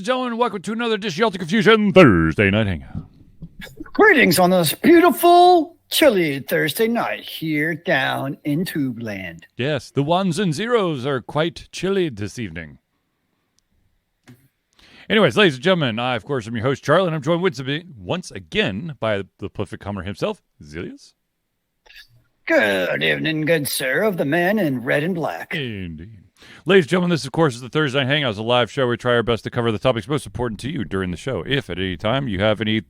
and gentlemen, welcome to another edition of the Confusion Thursday Night Hangout. Greetings on this beautiful, chilly Thursday night here down in Tubeland. Yes, the ones and zeros are quite chilly this evening. Anyways, ladies and gentlemen, I, of course, am your host, Charlie, and I'm joined once again by the prolific comer himself, Zealeus. Good evening, good sir, of the men in red and black. Indeed. Ladies and gentlemen, this, of course, is the Thursday Night Hangout. It's a live show where we try our best to cover the topics most important to you during the show. If at any time you have any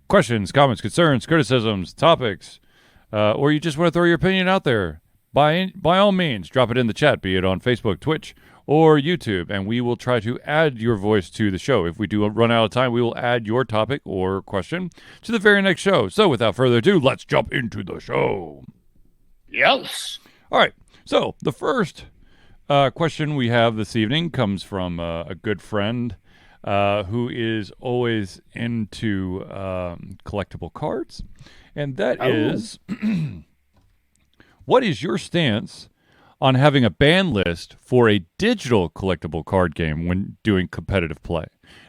questions, comments, concerns, criticisms, topics, or you just want to throw your opinion out there, by all means, drop it in the chat, be it on Facebook, Twitch, or YouTube, and we will try to add your voice to the show. If we do run out of time, we will add your topic or question to the very next show. So without further ado, let's jump into the show. Yes. All right. So the first question we have this evening comes from a good friend who is always into collectible cards, and that is, what is your stance on having a ban list for a digital collectible card game when doing competitive play?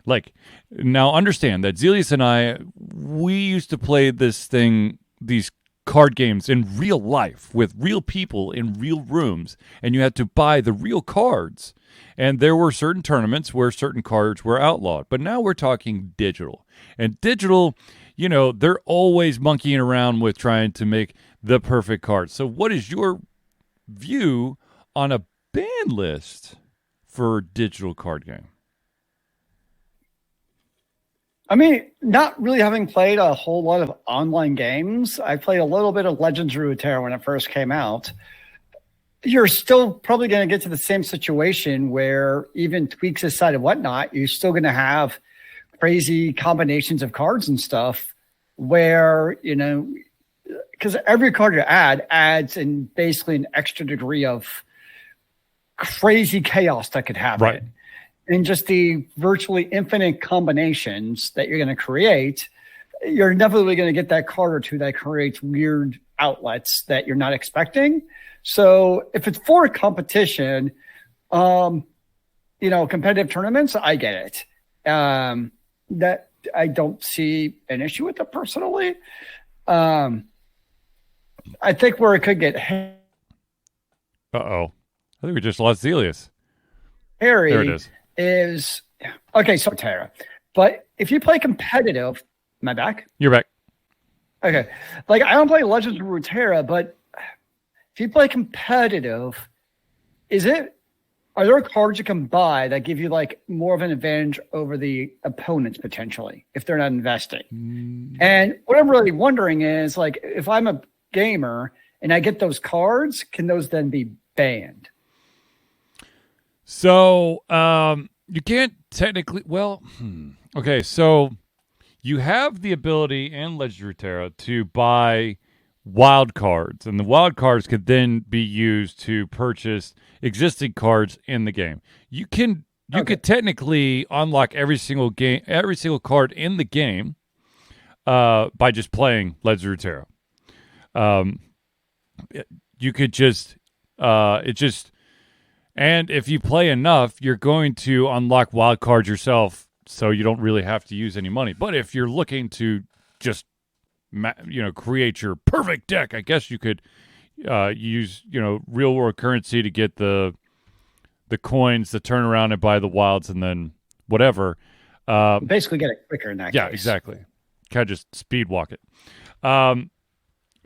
Like, now understand that Zealeus and we used to play these card games in real life with real people in real rooms, and you had to buy the real cards. And there were certain tournaments where certain cards were outlawed. But now we're talking digital. And digital, you know, they're always monkeying around with trying to make the perfect card. So what is your view on a ban list for a digital card game? I mean, not really having played a whole lot of online games. I played a little bit of Legends of Runeterra when it first came out. You're still probably going to get to the same situation where, even tweaks aside and whatnot, you're still going to have crazy combinations of cards and stuff where, you know, because every card you add adds in basically an extra degree of crazy chaos that could happen. Right. And just the virtually infinite combinations that you're going to create, you're inevitably going to get that card or two that creates weird outlets that you're not expecting. So if it's for a competition, competitive tournaments, I get it. That I don't see an issue with it personally. I think where it could get Uh-oh. I think we just lost Zealeus. hairy There it is. Okay, so Terra. But if you play competitive, am I back? You're back. Okay. Like, I don't play Legends of Runeterra, but if you play competitive, are there cards you can buy that give you like more of an advantage over the opponents potentially if they're not investing? And what I'm really wondering is, like, if I'm a gamer and I get those cards, can those then be banned? So, you can't technically, okay, so you have the ability in Legends of Runeterra to buy wild cards, and the wild cards could then be used to purchase existing cards in the game. You could technically unlock every single card in the game by just playing Legends of Runeterra. You could just and if you play enough, you're going to unlock wild cards yourself, so you don't really have to use any money. But if you're looking to just create your perfect deck, I guess you could use real world currency to get the coins to turn around and buy the wilds, and then whatever. Basically, get it quicker in that case. Yeah, exactly. Kind of just speed walk it. I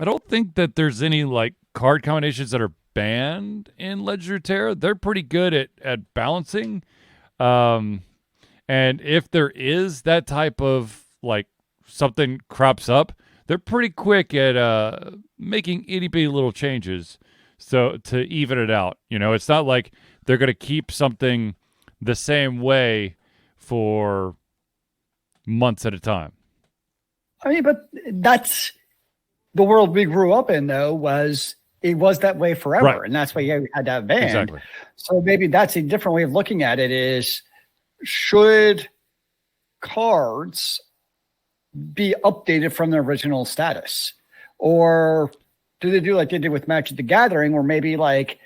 don't think that there's any like card combinations that are banned in Legends of Runeterra. They're pretty good at balancing. And if there is that type of like something crops up, they're pretty quick at making itty-bitty little changes so to even it out. You know, it's not like they're going to keep something the same way for months at a time. I mean, but that's the world we grew up in, though, it was that way forever. Right. And that's why you had to have banned. Exactly. So maybe that's a different way of looking at it is, should cards be updated from their original status? Or do they do like they did with Magic the Gathering, where maybe like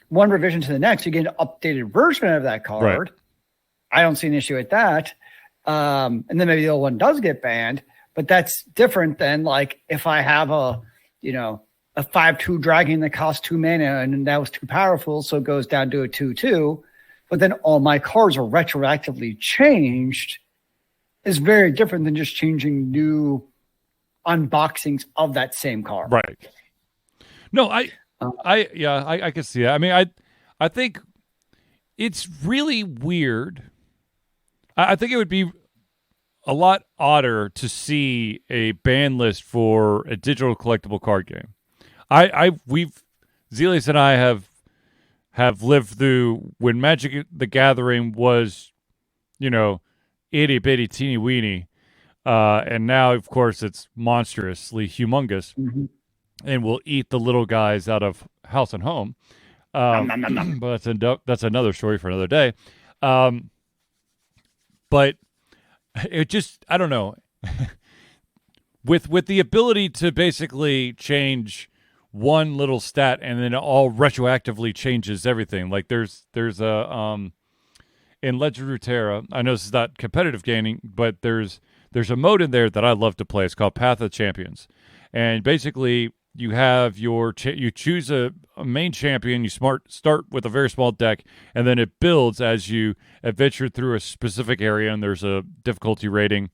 one revision to the next, you get an updated version of that card? Right. I don't see an issue with that. And then maybe the old one does get banned, but that's different than like if I have a 5/2 dragon that costs 2 mana and that was too powerful, so it goes down to a 2/2. But then all my cards are retroactively changed. Is very different than just changing new unboxings of that same card. Right. No, I can see that. I mean, I think it's really weird. I think it would be a lot odder to see a ban list for a digital collectible card game. Zealeus and I have lived through when Magic the Gathering was, itty bitty teeny weeny, and now of course it's monstrously humongous, and will eat the little guys out of house and home. But that's another story for another day. But it just, I don't know, with the ability to basically change one little stat and then it all retroactively changes everything. Like there's a in Legend of Runeterra, I know this is not competitive gaming, but there's a mode in there that I love to play. It's called Path of Champions, and basically you have you choose a main champion. You start with a very small deck, and then it builds as you adventure through a specific area, and there's a difficulty rating,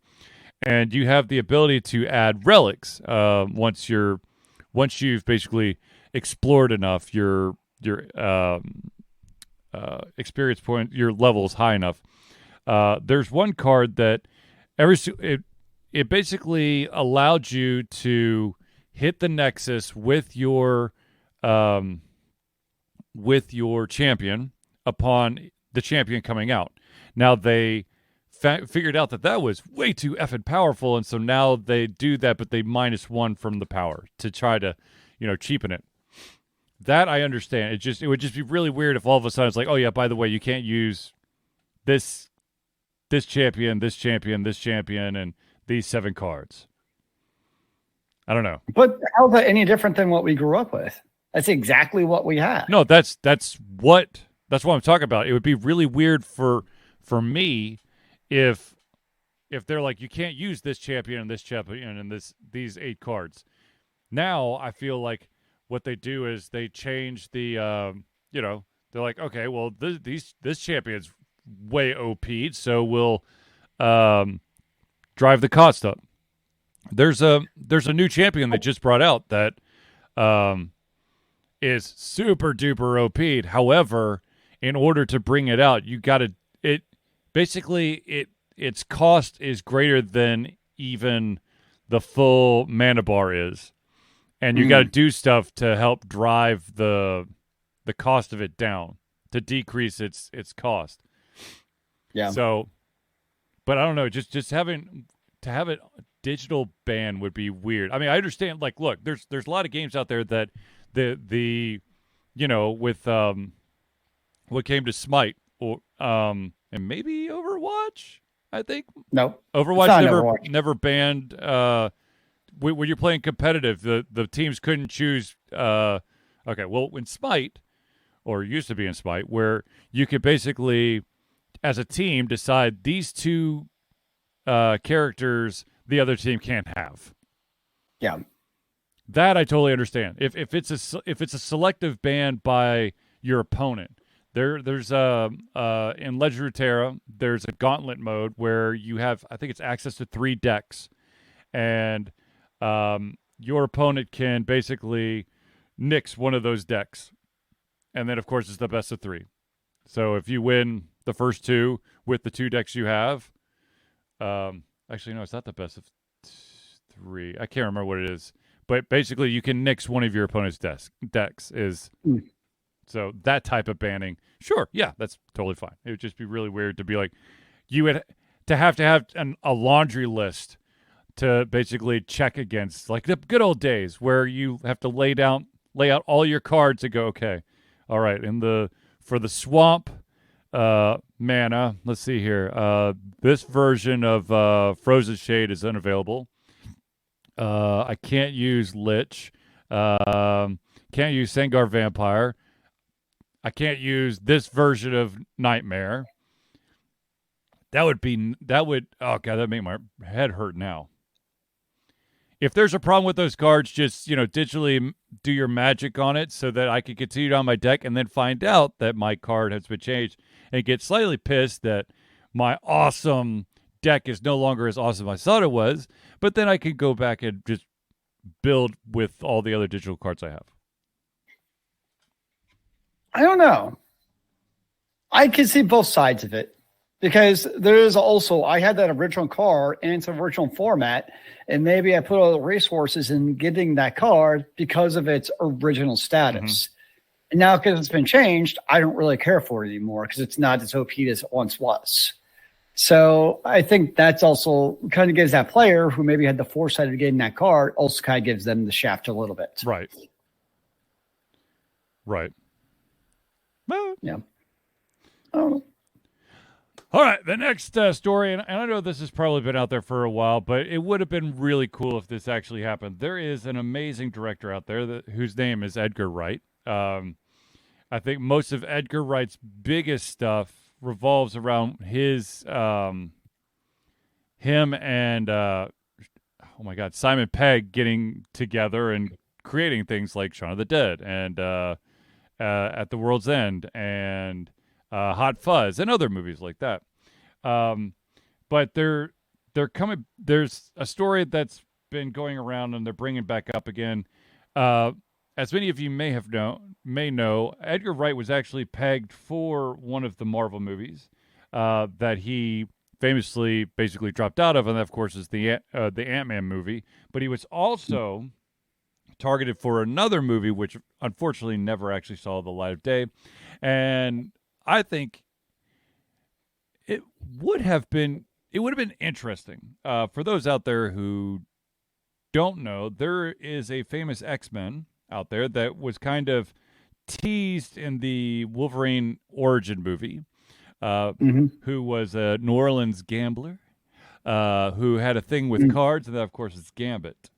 and you have the ability to add relics once you've basically explored enough. Your experience point, your level is high enough. There's one card that it basically allowed you to hit the Nexus with your champion upon the champion coming out. Now they figured out that was way too effing powerful, and so now they do that, but they -1 from the power to try to, cheapen it. That I understand. It would just be really weird if all of a sudden it's like, oh yeah, by the way, you can't use this champion, this champion, this champion, and these 7 cards. I don't know. But how is that any different than what we grew up with? That's exactly what we had. No, that's what I'm talking about. It would be really weird for me if they're like, you can't use this champion and these 8 cards. Now I feel like what they do is they change the they're like, okay, well this champion's way OP'd, so we'll drive the cost up. There's a new champion that just brought out that is super duper OP'd. However, in order to bring it out, you got to its cost is greater than even the full mana bar is, and you got to do stuff to help drive the cost of it down to decrease its cost. Yeah. So, but I don't know. Just having to have it digital ban would be weird. I mean, I understand. Like, look, there's a lot of games out there that with what came to Smite or and maybe Overwatch. I think Overwatch never banned. When you're playing competitive, the teams couldn't choose. Okay, well, in Smite, or used to be in Smite, where you could basically, as a team, decide these 2 characters the other team can't have. Yeah, that I totally understand. If it's a selective ban by your opponent, there's in Legend of Runeterra, there's a gauntlet mode where you have, I think it's access to 3 decks, and your opponent can basically nix one of those decks, and then of course it's the best of 3. So if you win the first 2 with the 2 decks you have, actually no, it's not the best of 3. I can't remember what it is, but basically you can nix one of your opponent's decks. So that type of banning, sure, yeah, that's totally fine. It would just be really weird to be like, you would to have a laundry list to basically check against, like the good old days where you have to lay out all your cards and go, okay, all right, for the swamp mana, let's see here. This version of Frozen Shade is unavailable. I can't use Lich. Can't use Sengar Vampire. I can't use this version of Nightmare. that would, oh God, that'd make my head hurt now. If there's a problem with those cards, just, digitally do your magic on it so that I can continue down my deck and then find out that my card has been changed and get slightly pissed that my awesome deck is no longer as awesome as I thought it was, but then I can go back and just build with all the other digital cards I have. I don't know. I can see both sides of it. Because there is also, I had that original card and it's an original format, and maybe I put all the resources in getting that card because of its original status. Mm-hmm. And now because it's been changed, I don't really care for it anymore because it's not as OP as it once was. So I think that's also kind of gives that player who maybe had the foresight of getting that card, also kind of gives them the shaft a little bit. Right. Well, yeah. I don't know. All right, the next story, and I know this has probably been out there for a while, but it would have been really cool if this actually happened. There is an amazing director out there whose name is Edgar Wright. I think most of Edgar Wright's biggest stuff revolves around him and, Simon Pegg getting together and creating things like Shaun of the Dead and At the World's End and Hot Fuzz and other movies like that. But they're coming. There's a story that's been going around and they're bringing back up again. As many of you may know, Edgar Wright was actually pegged for one of the Marvel movies that he famously basically dropped out of, and that, of course, is the Ant-Man movie. But he was also targeted for another movie, which unfortunately never actually saw the light of day. And I think it would have been interesting for those out there who don't know. There is a famous X-Men out there that was kind of teased in the Wolverine origin movie, who was a New Orleans gambler who had a thing with cards, and that, of course, is Gambit.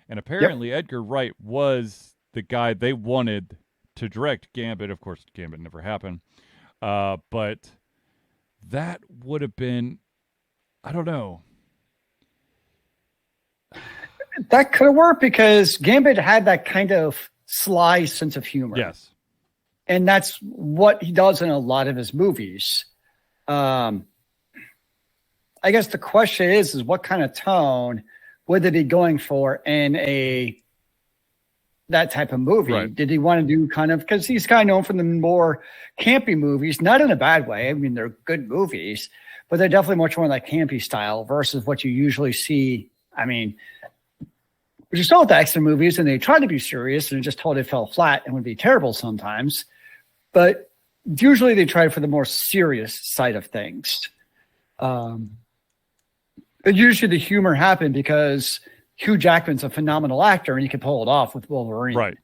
And apparently Edgar Wright was the guy they wanted to direct Gambit. Of course, Gambit never happened. But that would have been, I don't know. That could have worked because Gambit had that kind of sly sense of humor. Yes. And that's what he does in a lot of his movies. I guess the question is what kind of tone would they be going for in that type of movie? Right. Did he want to do because he's kind of known for the more campy movies, not in a bad way. I mean, they're good movies, but they're definitely much more like campy style versus what you usually see. I mean, you saw with the X-Men movies, and they tried to be serious and it just totally fell flat and would be terrible sometimes. But usually they tried for the more serious side of things. But usually the humor happened because Hugh Jackman's a phenomenal actor and he could pull it off with Wolverine. Right.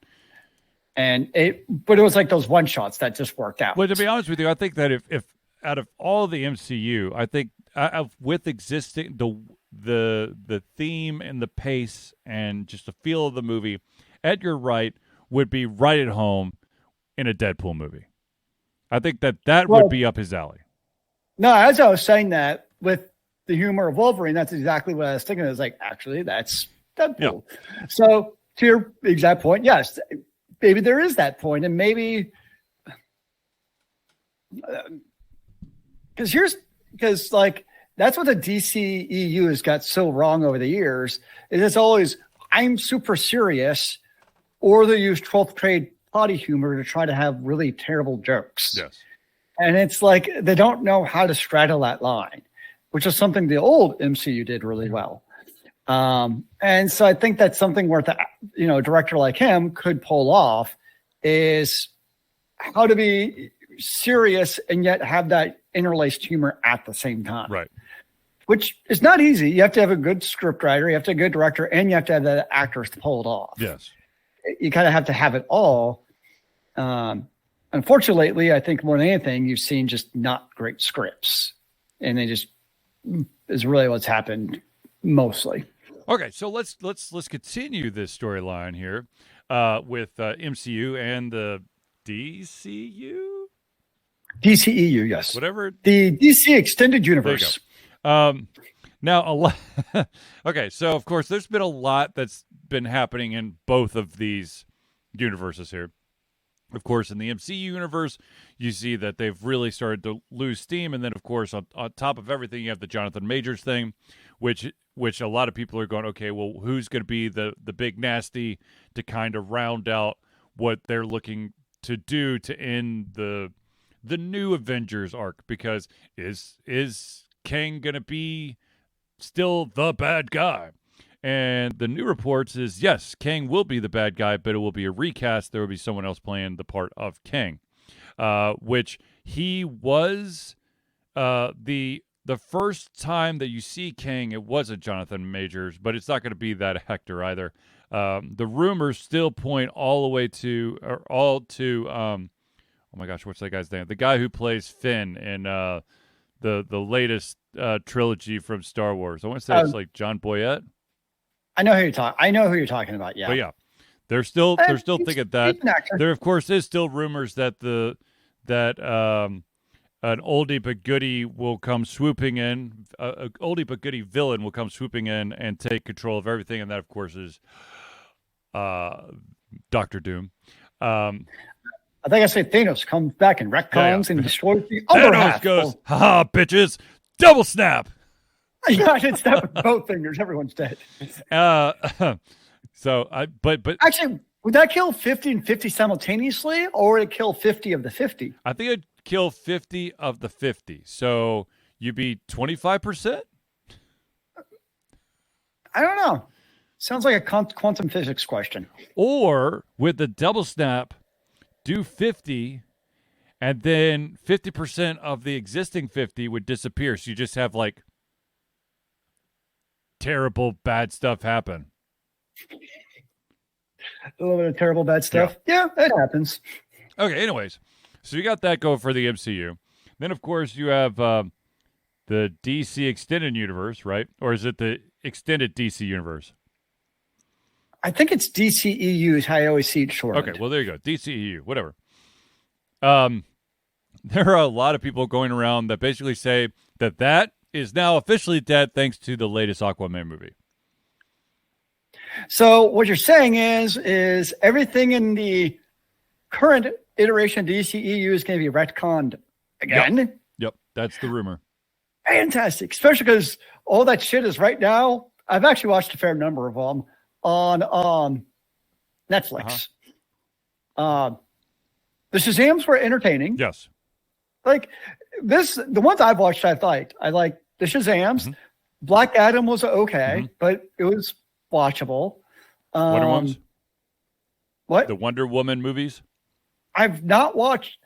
But it was like those one shots that just worked out. Well, to be honest with you, I think that if out of all the MCU, I think with existing the theme and the pace and just the feel of the movie, Edgar Wright would be right at home in a Deadpool movie. I think that would be up his alley. No, as I was saying that with the humor of Wolverine, that's exactly what I was thinking. I was like, actually, that's Deadpool. Yeah. So to your exact point, yes, maybe there is that point, and maybe because that's what the DCEU has got so wrong over the years. Is it's always I'm super serious, or they use 12th grade potty humor to try to have really terrible jokes. Yes, and it's like they don't know how to straddle that line, which is something the old MCU did really well. And so I think that's something where a director like him could pull off is how to be serious and yet have that interlaced humor at the same time. Right. Which is not easy. You have to have a good script writer, you have to have a good director, and you have to have the actors to pull it off. Yes. You kind of have to have it all. Unfortunately, lately, I think more than anything, you've seen just not great scripts. And they just is really what's happened mostly. Okay, so let's continue this storyline here with MCU and the DCU. DCEU, yes. Whatever. The DC Extended There you Universe. go. Now, a lot. Okay, so of course, there's been a lot that's been happening in both of these universes here. Of course, in the MCU universe, you see that they've really started to lose steam, and then, of course, on top of everything, you have the Jonathan Majors thing, which a lot of people are going, okay, well, who's going to be the big nasty to kind of round out what they're looking to do to end the new Avengers arc? Because is Kang going to be still the bad guy? And the new reports is, yes, Kang will be the bad guy, but it will be a recast. There will be someone else playing the part of Kang, which he was the first time that you see Kang, it wasn't Jonathan Majors, but it's not going to be that Hector either. The rumors still point all the way to, oh my gosh, what's that guy's name? The guy who plays Finn in the latest trilogy from Star Wars. I want to say it's like John Boyette. I know who you're talking about. Yeah, but yeah, they're still thinking that. There, of course, is still rumors that an oldie but goodie will come swooping in. An oldie but goodie villain will come swooping in and take control of everything, and that, of course, is Doctor Doom. I think I said Thanos comes back and retcons and destroys the other half. Thanos goes, ha, bitches, double snap. Yeah, I did snap with both fingers. Everyone's dead. But actually, would that kill 50 and 50 simultaneously, or would it kill 50 of the 50? I think it'd kill 50 of the 50. So you'd be 25%? I don't know. Sounds like a quantum physics question. Or with the double snap, do 50, and then 50% of the existing 50 would disappear. So you just have like terrible bad stuff happen. A little bit of terrible bad stuff. Yeah, it happens. Okay, anyways. So you got that going for the MCU. Then, of course, you have the DC Extended Universe, right? Or is it the Extended DC Universe? I think it's DCEU is how I always see it shortened. Okay, well, there you go. DCEU, whatever. There are a lot of people going around that basically say that is now officially dead thanks to the latest Aquaman movie. So what you're saying is everything in the current iteration of DCEU is going to be retconned again? Yep, that's the rumor. Fantastic, especially because all that shit is right now. I've actually watched a fair number of them on Netflix. The Shazams were entertaining. Yes. Like the ones I've watched, I like the Shazams. Mm-hmm. Black Adam was okay, but it was watchable. Wonder Woman? What? The Wonder Woman movies? I've not watched.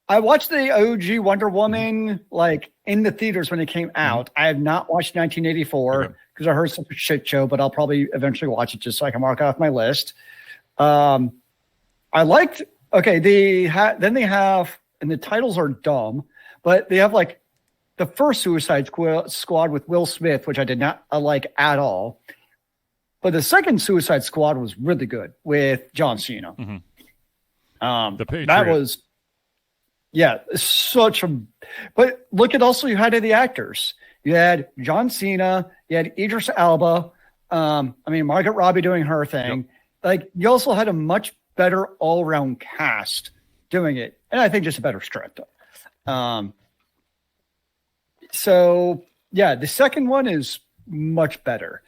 I watched the OG Wonder Woman like in the theaters when it came out. I have not watched 1984 because I heard such a shit show, but I'll probably eventually watch it just so I can mark it off my list. I liked. Okay, then they have, and the titles are dumb, but they have like the first Suicide Squad with Will Smith, which I did not like at all. But the second Suicide Squad was really good with John Cena. The Patriot. That was, such a. But look at also you had the actors. You had John Cena. You had Idris Elba. Margaret Robbie doing her thing. Yep. Like you also had a much better all-around cast doing it, and I think just a better script. So the second one is much better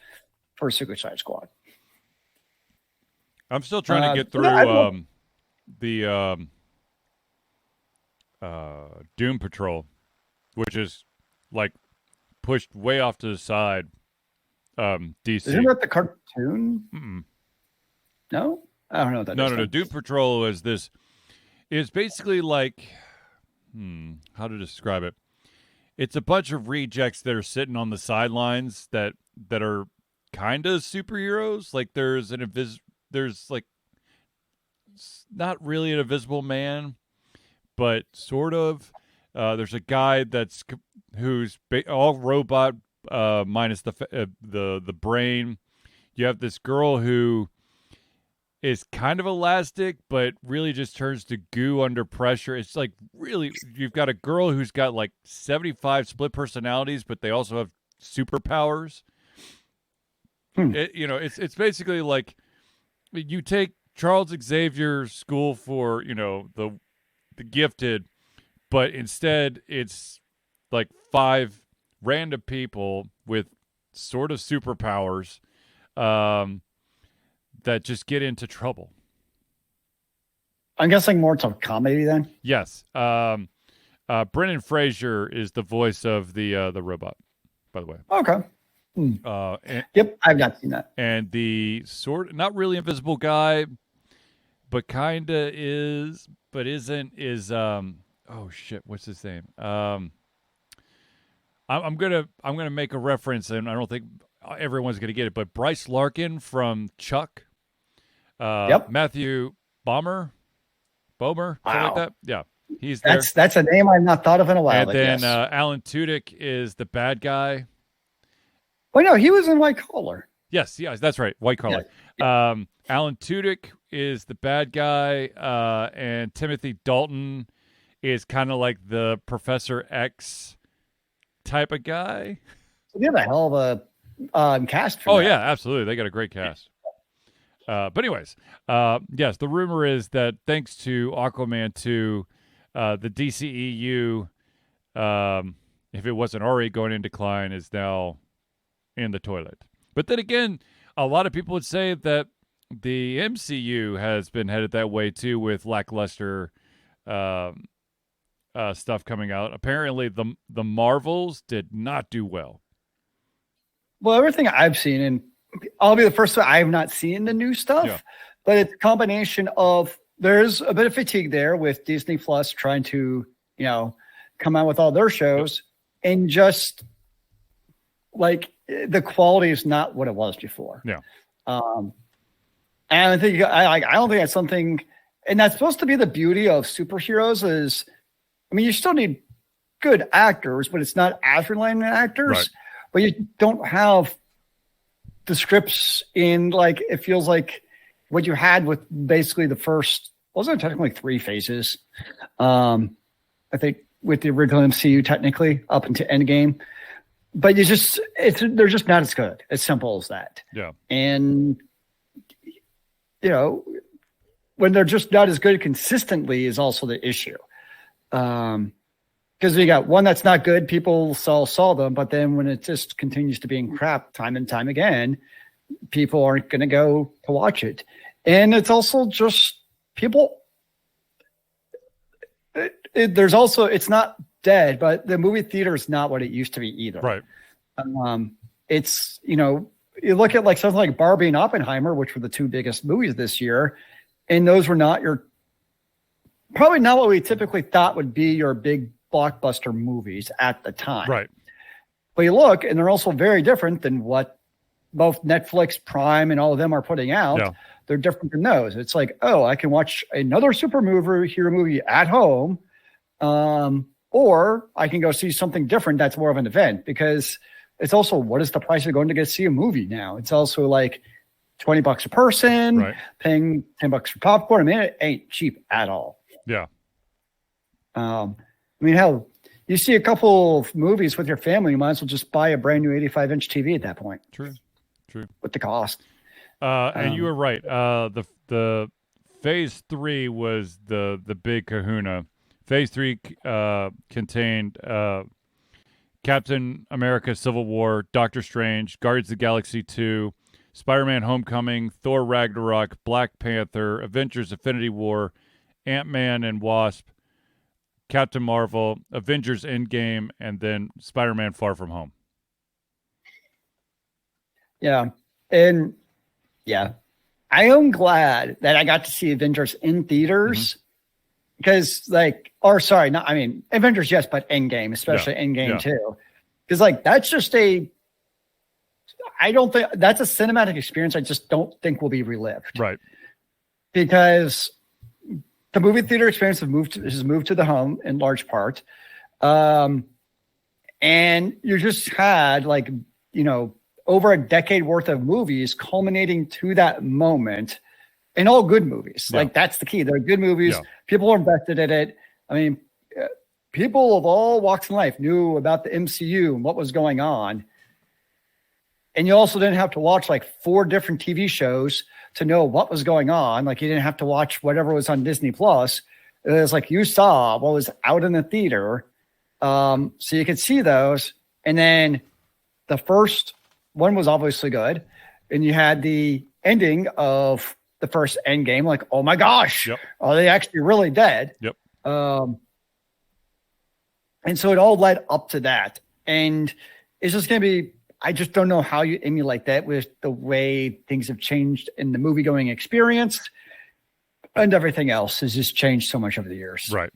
for Suicide Squad. I'm still trying to get through the Doom Patrol, which is like pushed way off to the side. DC. Isn't that the cartoon? Mm-mm. No, I don't know what that is. No. Doom Patrol is this. It's basically like, how to describe it? It's a bunch of rejects that are sitting on the sidelines that are kind of superheroes. Like there's like not really an invisible man, but sort of. There's a guy who's all robot minus the brain. You have this girl who is kind of elastic, but really just turns to goo under pressure. It's like really, you've got a girl who's got like 75 split personalities, but they also have superpowers. It's basically like you take Charles Xavier's School for, the gifted, but instead it's like 5 random people with sort of superpowers that just get into trouble. I'm guessing more to comedy then. Yes. Brendan Fraser is the voice of the robot, by the way. Okay. Yep, I've not seen that. And the not really invisible guy, but kinda is, but isn't, is oh shit, what's his name? I'm gonna make a reference, and I don't think everyone's gonna get it, but Bryce Larkin from Chuck. Yep. Matthew Bomer, something like that. Yeah, he's there. That's a name I've not thought of in a while. And then Alan Tudyk is the bad guy. Oh no, he was in White Collar. Yes, that's right, White Collar. Yeah. Alan Tudyk is the bad guy, and Timothy Dalton is kind of like the Professor X type of guy. They have a hell of a cast. Oh yeah, absolutely, they got a great cast. But anyways, yes, the rumor is that thanks to Aquaman 2, the DCEU, if it wasn't already going in decline, is now in the toilet. But then again, a lot of people would say that the MCU has been headed that way too, with lackluster stuff coming out. Apparently, the Marvels did not do well. Well, everything I've seen, and I'll be the first one, I have not seen the new stuff, but it's a combination of, there's a bit of fatigue there with Disney Plus trying to, come out with all their shows, and just like the quality is not what it was before. Yeah. And I think I don't think that's something, and that's supposed to be the beauty of superheroes is, you still need good actors, but it's not as reliant on actors, right. But you don't have the scripts in, like, it feels like what you had with basically the first, wasn't it technically 3 phases? I think with the original MCU, technically up into Endgame, but they're just not as good. As simple as that. Yeah. And, when they're just not as good consistently is also the issue. Because you got one that's not good, people saw them, but then when it just continues to be in crap time and time again, people aren't going to go to watch it. And it's also just people. There's also, it's not dead, but the movie theater is not what it used to be either. Right. It's, you look at like something like Barbie and Oppenheimer, which were the 2 biggest movies this year, and those were not probably not what we typically thought would be your big blockbuster movies at the time. Right. But you look, and they're also very different than what both Netflix, Prime, and all of them are putting out. Yeah. They're different than those. It's like, oh, I can watch another superhero movie at home, or I can go see something different that's more of an event, because it's also, what is the price of going to go see a movie now? It's also like $20 a person, right. Paying $10 for popcorn. It ain't cheap at all. Yeah. Hell, you see a couple of movies with your family, you might as well just buy a brand new 85-inch TV at that point. True. With the cost. And you were right. The Phase 3 was the big kahuna. Phase 3 contained Captain America Civil War, Doctor Strange, Guardians of the Galaxy 2, Spider-Man Homecoming, Thor Ragnarok, Black Panther, Avengers Infinity War, Ant-Man and Wasp, Captain Marvel, Avengers Endgame, and then Spider-Man Far From Home. Yeah. And yeah, I am glad that I got to see Avengers in theaters, because Avengers, yes, but Endgame, especially Endgame too. Because that's just I don't think that's a cinematic experience. I just don't think will be relived. Right. Because the movie theater experience has moved to the home in large part. And you just had over a decade worth of movies culminating to that moment. And all good movies. Yeah. Like, that's the key. They're good movies. Yeah. People are invested in it. I mean, people of all walks in life knew about the MCU and what was going on. And you also didn't have to watch like 4 different TV shows to know what was going on. Like, you didn't have to watch whatever was on Disney Plus. It was like you saw what was out in the theater. So you could see those. And then the first one was obviously good. And you had the ending of the first Endgame. Like, oh my gosh, are they actually really dead? Yep. And so it all led up to that. And it's just going to be, I just don't know how you emulate that with the way things have changed in the movie going experience, and everything else has just changed so much over the years. Right.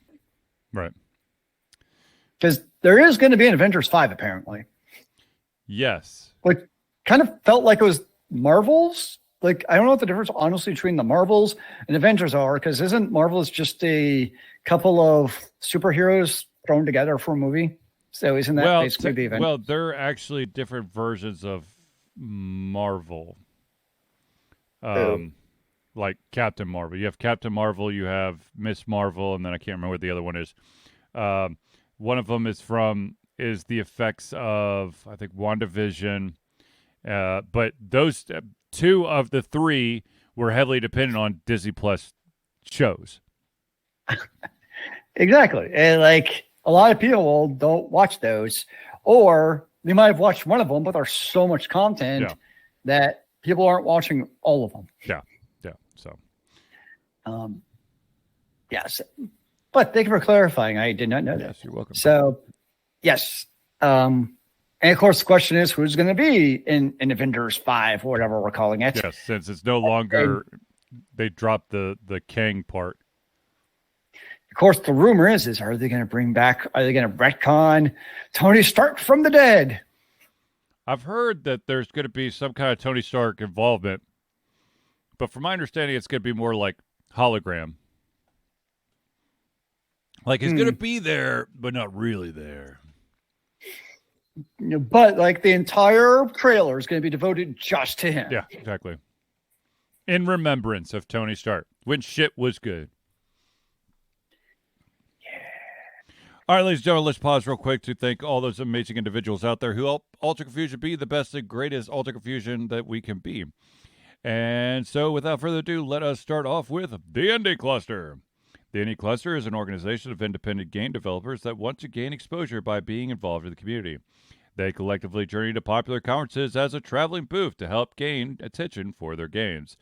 Because there is going to be an Avengers 5, apparently. Yes. Like, kind of felt like it was Marvel's. Like, I don't know what the difference, honestly, between the Marvels and Avengers are, because isn't Marvel's just a couple of superheroes thrown together for a movie? So isn't that basically the event? Well, they're actually different versions of Marvel. Like Captain Marvel. You have Captain Marvel, you have Miss Marvel, and then I can't remember what the other one is. One of them is the effects of, I think, WandaVision. But those 2 of the 3 were heavily dependent on Disney Plus shows. Exactly. And like, a lot of people don't watch those, or they might have watched one of them, but there's so much content that people aren't watching all of them. Yeah. So, yes. But thank you for clarifying. I did not know that. Yes, you're welcome. So, yes. And of course, the question is, who's going to be in Avengers 5 or whatever we're calling it? Yes, since it's no longer, they dropped the Kang part. Of course, the rumor is are they going to retcon Tony Stark from the dead? I've heard that there's going to be some kind of Tony Stark involvement, but from my understanding, it's going to be more like hologram. Like, he's going to be there, but not really there. But like, the entire trailer is going to be devoted just to him. Yeah, exactly. In remembrance of Tony Stark, when shit was good. All right, ladies and gentlemen, let's pause real quick to thank all those amazing individuals out there who help Ultra Confusion be the best and greatest Ultra Confusion that we can be. And so, without further ado, let us start off with the Indie Cluster. The Indie Cluster is an organization of independent game developers that want to gain exposure by being involved in the community. They collectively journey to popular conferences as a traveling booth to help gain attention for their games.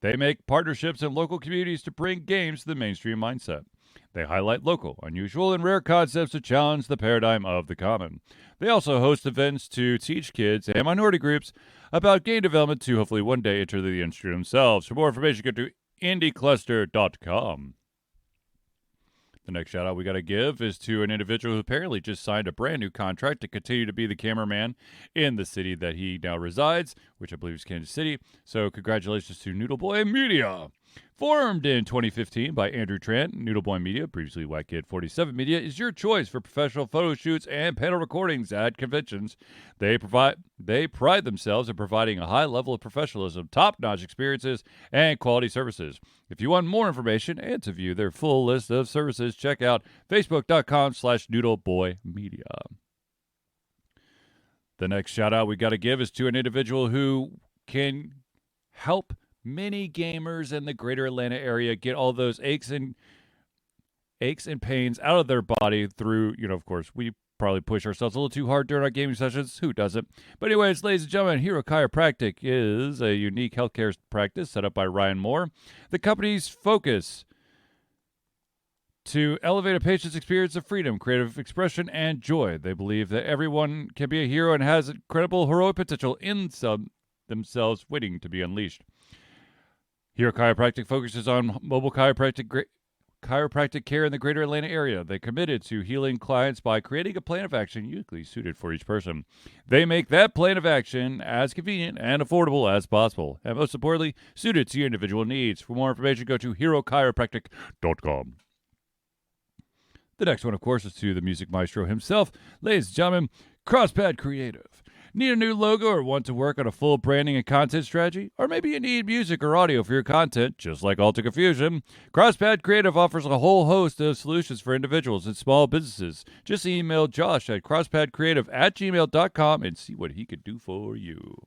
They make partnerships in local communities to bring games to the mainstream mindset. They highlight local, unusual, and rare concepts to challenge the paradigm of the common. They also host events to teach kids and minority groups about game development to hopefully one day enter the industry themselves. For more information, go to indiecluster.com. The next shout out we got to give is to an individual who apparently just signed a brand new contract to continue to be the cameraman in the city that he now resides, which I believe is Kansas City. So congratulations to Noodle Boy Media. Formed in 2015 by Andrew Trant, Noodle Boy Media, previously White Kid 47 Media, is your choice for professional photo shoots and panel recordings at conventions. They pride themselves in providing a high level of professionalism, top-notch experiences, and quality services. If you want more information and to view their full list of services, check out facebook.com/noodleboymedia. The next shout-out we got to give is to an individual who can help many gamers in the greater Atlanta area get all those aches and pains out of their body through, of course, we probably push ourselves a little too hard during our gaming sessions. Who doesn't? But anyways, ladies and gentlemen, Hero Chiropractic is a unique healthcare practice set up by Ryan Moore. The company's focus to elevate a patient's experience of freedom, creative expression, and joy. They believe that everyone can be a hero and has incredible heroic potential in themselves waiting to be unleashed. Hero Chiropractic focuses on mobile chiropractic care in the greater Atlanta area. They're committed to healing clients by creating a plan of action uniquely suited for each person. They make that plan of action as convenient and affordable as possible, and most importantly, suited to your individual needs. For more information, go to herochiropractic.com. The next one, of course, is to the music maestro himself, ladies and gentlemen, Crosspad Creative. Need a new logo or want to work on a full branding and content strategy? Or maybe you need music or audio for your content, just like Alter Confusion? CrossPad Creative offers a whole host of solutions for individuals and small businesses. Just email Josh at crosspadcreative@gmail.com and see what he could do for you.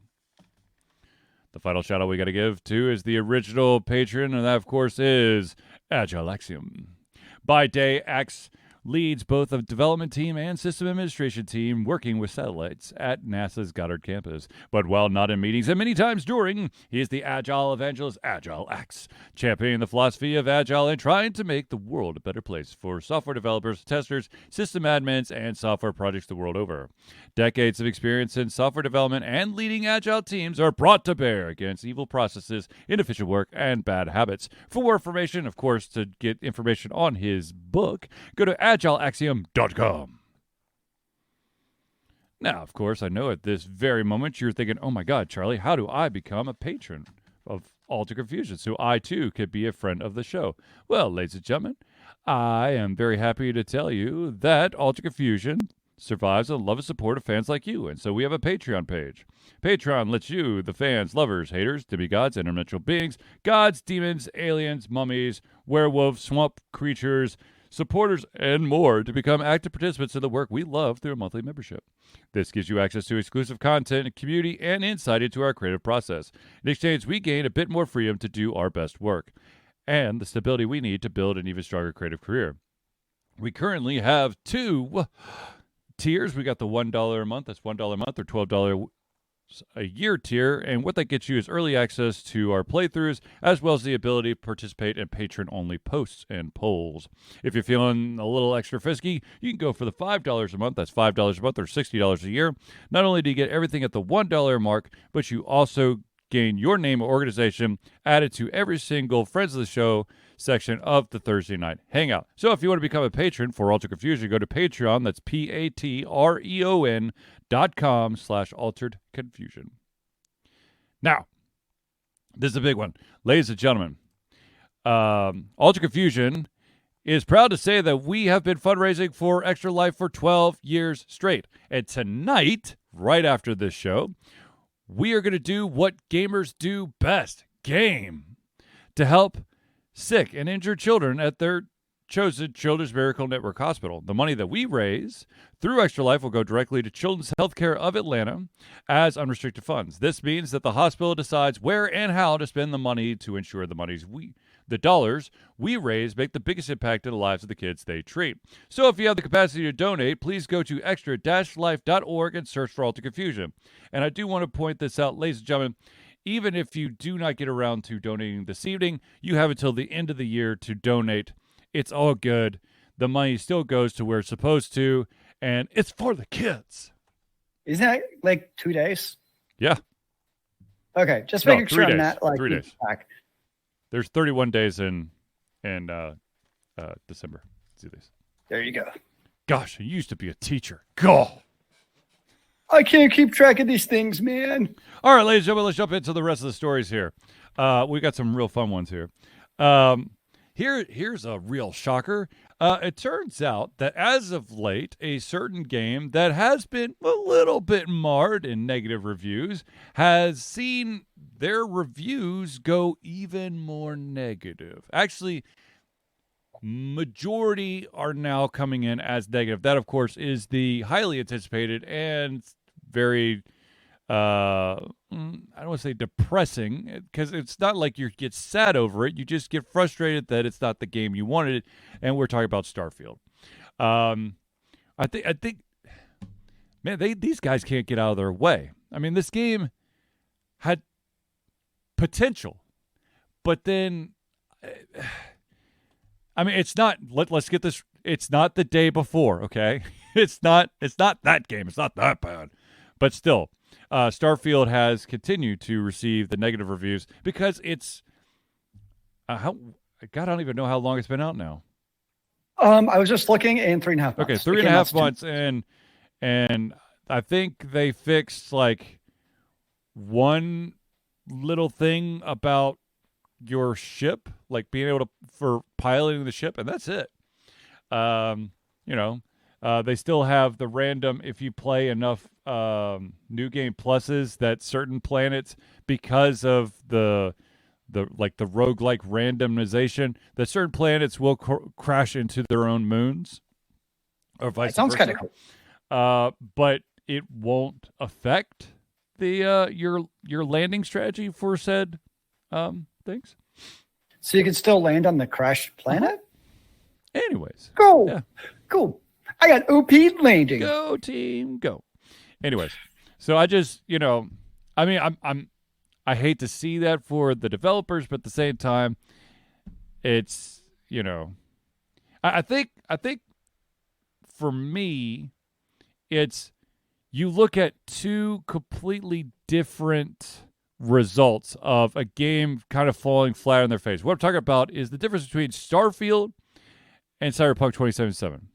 The final shout out we got to give to is the original patron, and that, of course, is Agile Axiom. By day, Ax leads both a development team and system administration team working with satellites at NASA's Goddard campus. But while not in meetings and many times during, he is the Agile evangelist Agile Axe, championing the philosophy of Agile and trying to make the world a better place for software developers, testers, system admins, and software projects the world over. Decades of experience in software development and leading Agile teams are brought to bear against evil processes, inefficient work, and bad habits. For more information, of course, to get information on his book, go to agileaxiom.com. Now, of course, I know at this very moment you're thinking, oh my God, Charlie, how do I become a patron of Alter Confusion so I too could be a friend of the show? Well, ladies and gentlemen, I am very happy to tell you that Alter Confusion survives on the love and support of fans like you, and so we have a Patreon page. Patreon lets you, the fans, lovers, haters, demigods, interdimensional beings, gods, demons, aliens, mummies, werewolves, swamp creatures, supporters, and more to become active participants in the work we love through a monthly membership. This gives you access to exclusive content, community, and insight into our creative process. In exchange, we gain a bit more freedom to do our best work and the stability we need to build an even stronger creative career. We currently have 2 tiers. We got the $1 a month, that's $1 a month, or $12 a year tier, and what that gets you is early access to our playthroughs, as well as the ability to participate in patron-only posts and polls. If you're feeling a little extra frisky, you can go for the $5 a month, that's $5 a month, or $60 a year. Not only do you get everything at the $1 mark, but you also gain your name or organization added to every single Friends of the Show section of the Thursday night hangout. So if you want to become a patron for Alter Confusion, go to Patreon, that's patreon.com/altered confusion. Now, this is a big one. Ladies and gentlemen, Alter Confusion is proud to say that we have been fundraising for Extra Life for 12 years straight. And tonight, right after this show, we are going to do what gamers do best, game, to help sick and injured children at their chosen Children's Miracle Network Hospital. The money that we raise through Extra Life will go directly to Children's Healthcare of Atlanta as unrestricted funds. This means that the hospital decides where and how to spend the money to ensure the dollars we raise make the biggest impact in the lives of the kids they treat. So if you have the capacity to donate, please go to extra-life.org and search for Alter Confusion. And I do want to point this out, ladies and gentlemen, even if you do not get around to donating this evening, you have until the end of the year to donate. It's all good. The money still goes to where it's supposed to, and it's for the kids. Isn't that like 2 days? Yeah. Okay, just making sure I'm not like 3 days. Back. There's 31 days in December. Let's do this. There you go. Gosh, I used to be a teacher. God. I can't keep track of these things, man. All right, ladies and gentlemen, let's jump into the rest of the stories here. We got some real fun ones here. Here's a real shocker. It turns out that as of late, a certain game that has been a little bit marred in negative reviews has seen their reviews go even more negative. Actually, majority are now coming in as negative. That, of course, is the highly anticipated and very, I don't want to say depressing, because it's not like you get sad over it. You just get frustrated that it's not the game you wanted, and we're talking about Starfield. I think, man, these guys can't get out of their way. I mean, this game had potential, but then, I mean, it's not. Let's get this. It's not the day before, okay? It's not that game. It's not that bad, but still. Starfield has continued to receive the negative reviews because it's God, I don't even know how long it's been out now. I was just looking, and 3.5 months. Okay, 3.5 months, and I think they fixed like one little thing about your ship, like being able to for piloting the ship, and that's it. They still have the random, if you play enough new game pluses, that certain planets, because of the roguelike randomization, that certain planets will crash into their own moons, or vice versa. Sounds kind of cool. But it won't affect the your landing strategy for said things. So you can still land on the crashed planet? Anyways. Cool. Yeah. Cool. I got OP landing. Go team, go. Anyways, so I just, I mean, I hate to see that for the developers, but at the same time, it's, I think for me, it's, you look at two completely different results of a game kind of falling flat on their face. What I'm talking about is the difference between Starfield and Cyberpunk 2077.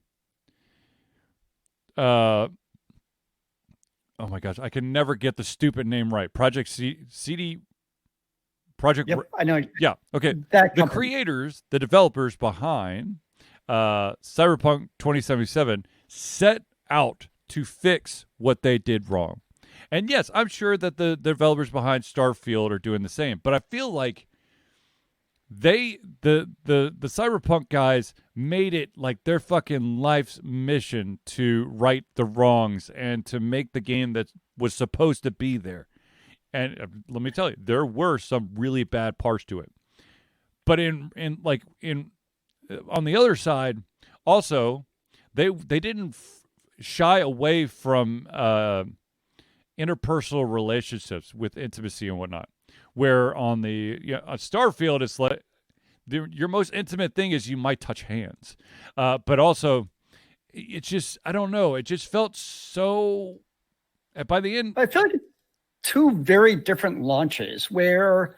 Oh my gosh, I can never get the stupid name right. Project CD. Project. Yep, I know. Yeah. Okay. The creators, the developers behind Cyberpunk 2077 set out to fix what they did wrong. And yes, I'm sure that the developers behind Starfield are doing the same, but I feel like the Cyberpunk guys made it like their fucking life's mission to right the wrongs and to make the game that was supposed to be there. And let me tell you, there were some really bad parts to it. But on the other side, also, they didn't shy away from interpersonal relationships with intimacy and whatnot. Where on on Starfield, it's like your most intimate thing is you might touch hands, but also it's just, I don't know. It just felt so. By the end, I feel like two very different launches where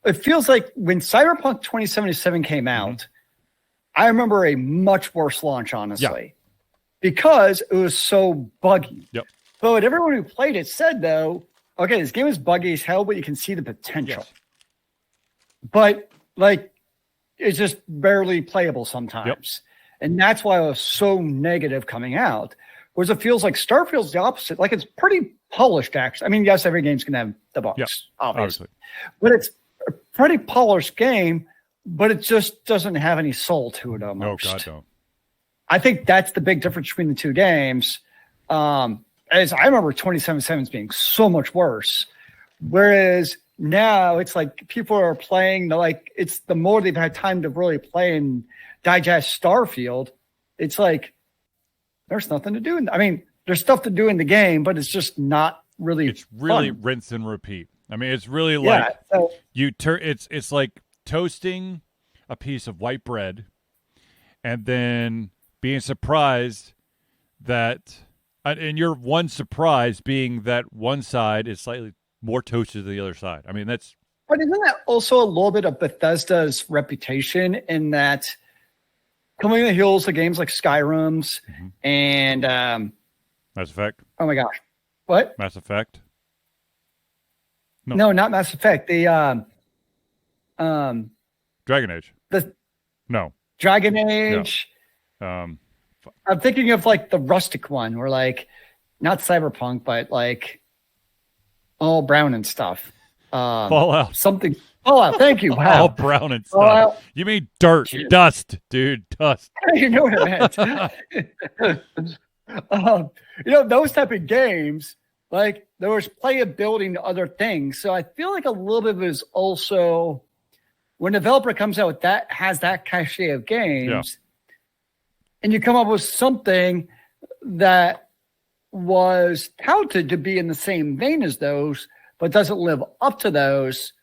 it feels like when Cyberpunk 2077 came out, I remember a much worse launch, honestly, because it was so buggy. Yep. But everyone who played it said, though, okay, this game is buggy as hell, but you can see the potential. Yes. But, it's just barely playable sometimes. Yep. And that's why I was so negative coming out. Whereas it feels like Starfield's the opposite. Like, it's pretty polished, actually. I mean, yes, every game's going to have the bugs, obviously. But it's a pretty polished game, but it just doesn't have any soul to it almost. Oh, God, no. I think that's the big difference between the two games. As I remember 2077 being so much worse. Whereas now it's like people are playing, it's the more they've had time to really play and digest Starfield, it's like there's nothing to do. I mean, there's stuff to do in the game, but it's just not really. It's really fun. Rinse and repeat. I mean, it's really like it's like toasting a piece of white bread and then being surprised that. And your one surprise being that one side is slightly more toasted than the other side. I mean, that's. But isn't that also a little bit of Bethesda's reputation in that coming on the heels of games like Skyrim's and Mass Effect? Oh my gosh, what? Mass Effect? No, not Mass Effect. The Dragon Age. No. Dragon Age. No. I'm thinking of the rustic one, where not Cyberpunk, but all brown and stuff. Fallout. Something. Fallout. Thank you. Wow. All brown and stuff. You mean dirt, dust, dude, dust. You know what I meant. Those type of games, there was playability to other things. So I feel like a little bit of it is also when a developer comes out with that, has that cachet of games. Yeah. And you come up with something that was touted to be in the same vein as those, but doesn't live up to those.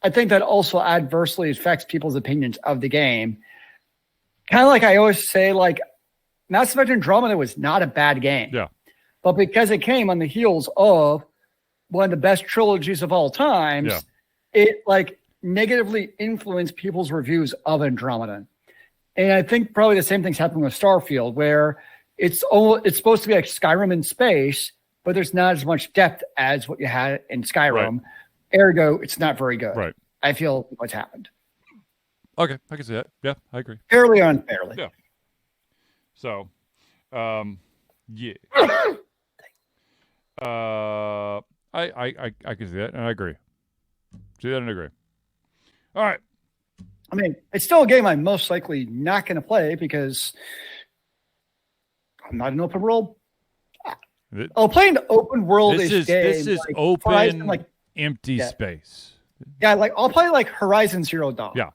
I think that also adversely affects people's opinions of the game. Kind of like I always say, Mass Effect Andromeda was not a bad game. Yeah. But because it came on the heels of one of the best trilogies of all times, it negatively influenced people's reviews of Andromeda. And I think probably the same thing's happening with Starfield, where it's supposed to be like Skyrim in space, but there's not as much depth as what you had in Skyrim. Right. Ergo, it's not very good. Right. I feel what's happened. Okay, I can see that. Yeah, I agree. Fairly or unfairly. Yeah. So, Yeah. I can see that, and I agree. See that and agree. All right. I mean, it's still a game I'm most likely not going to play because I'm not an open world. I'll play an open world-ish game. This is like open, Horizon, empty space. Yeah, like I'll play like Horizon Zero Dawn. Yeah.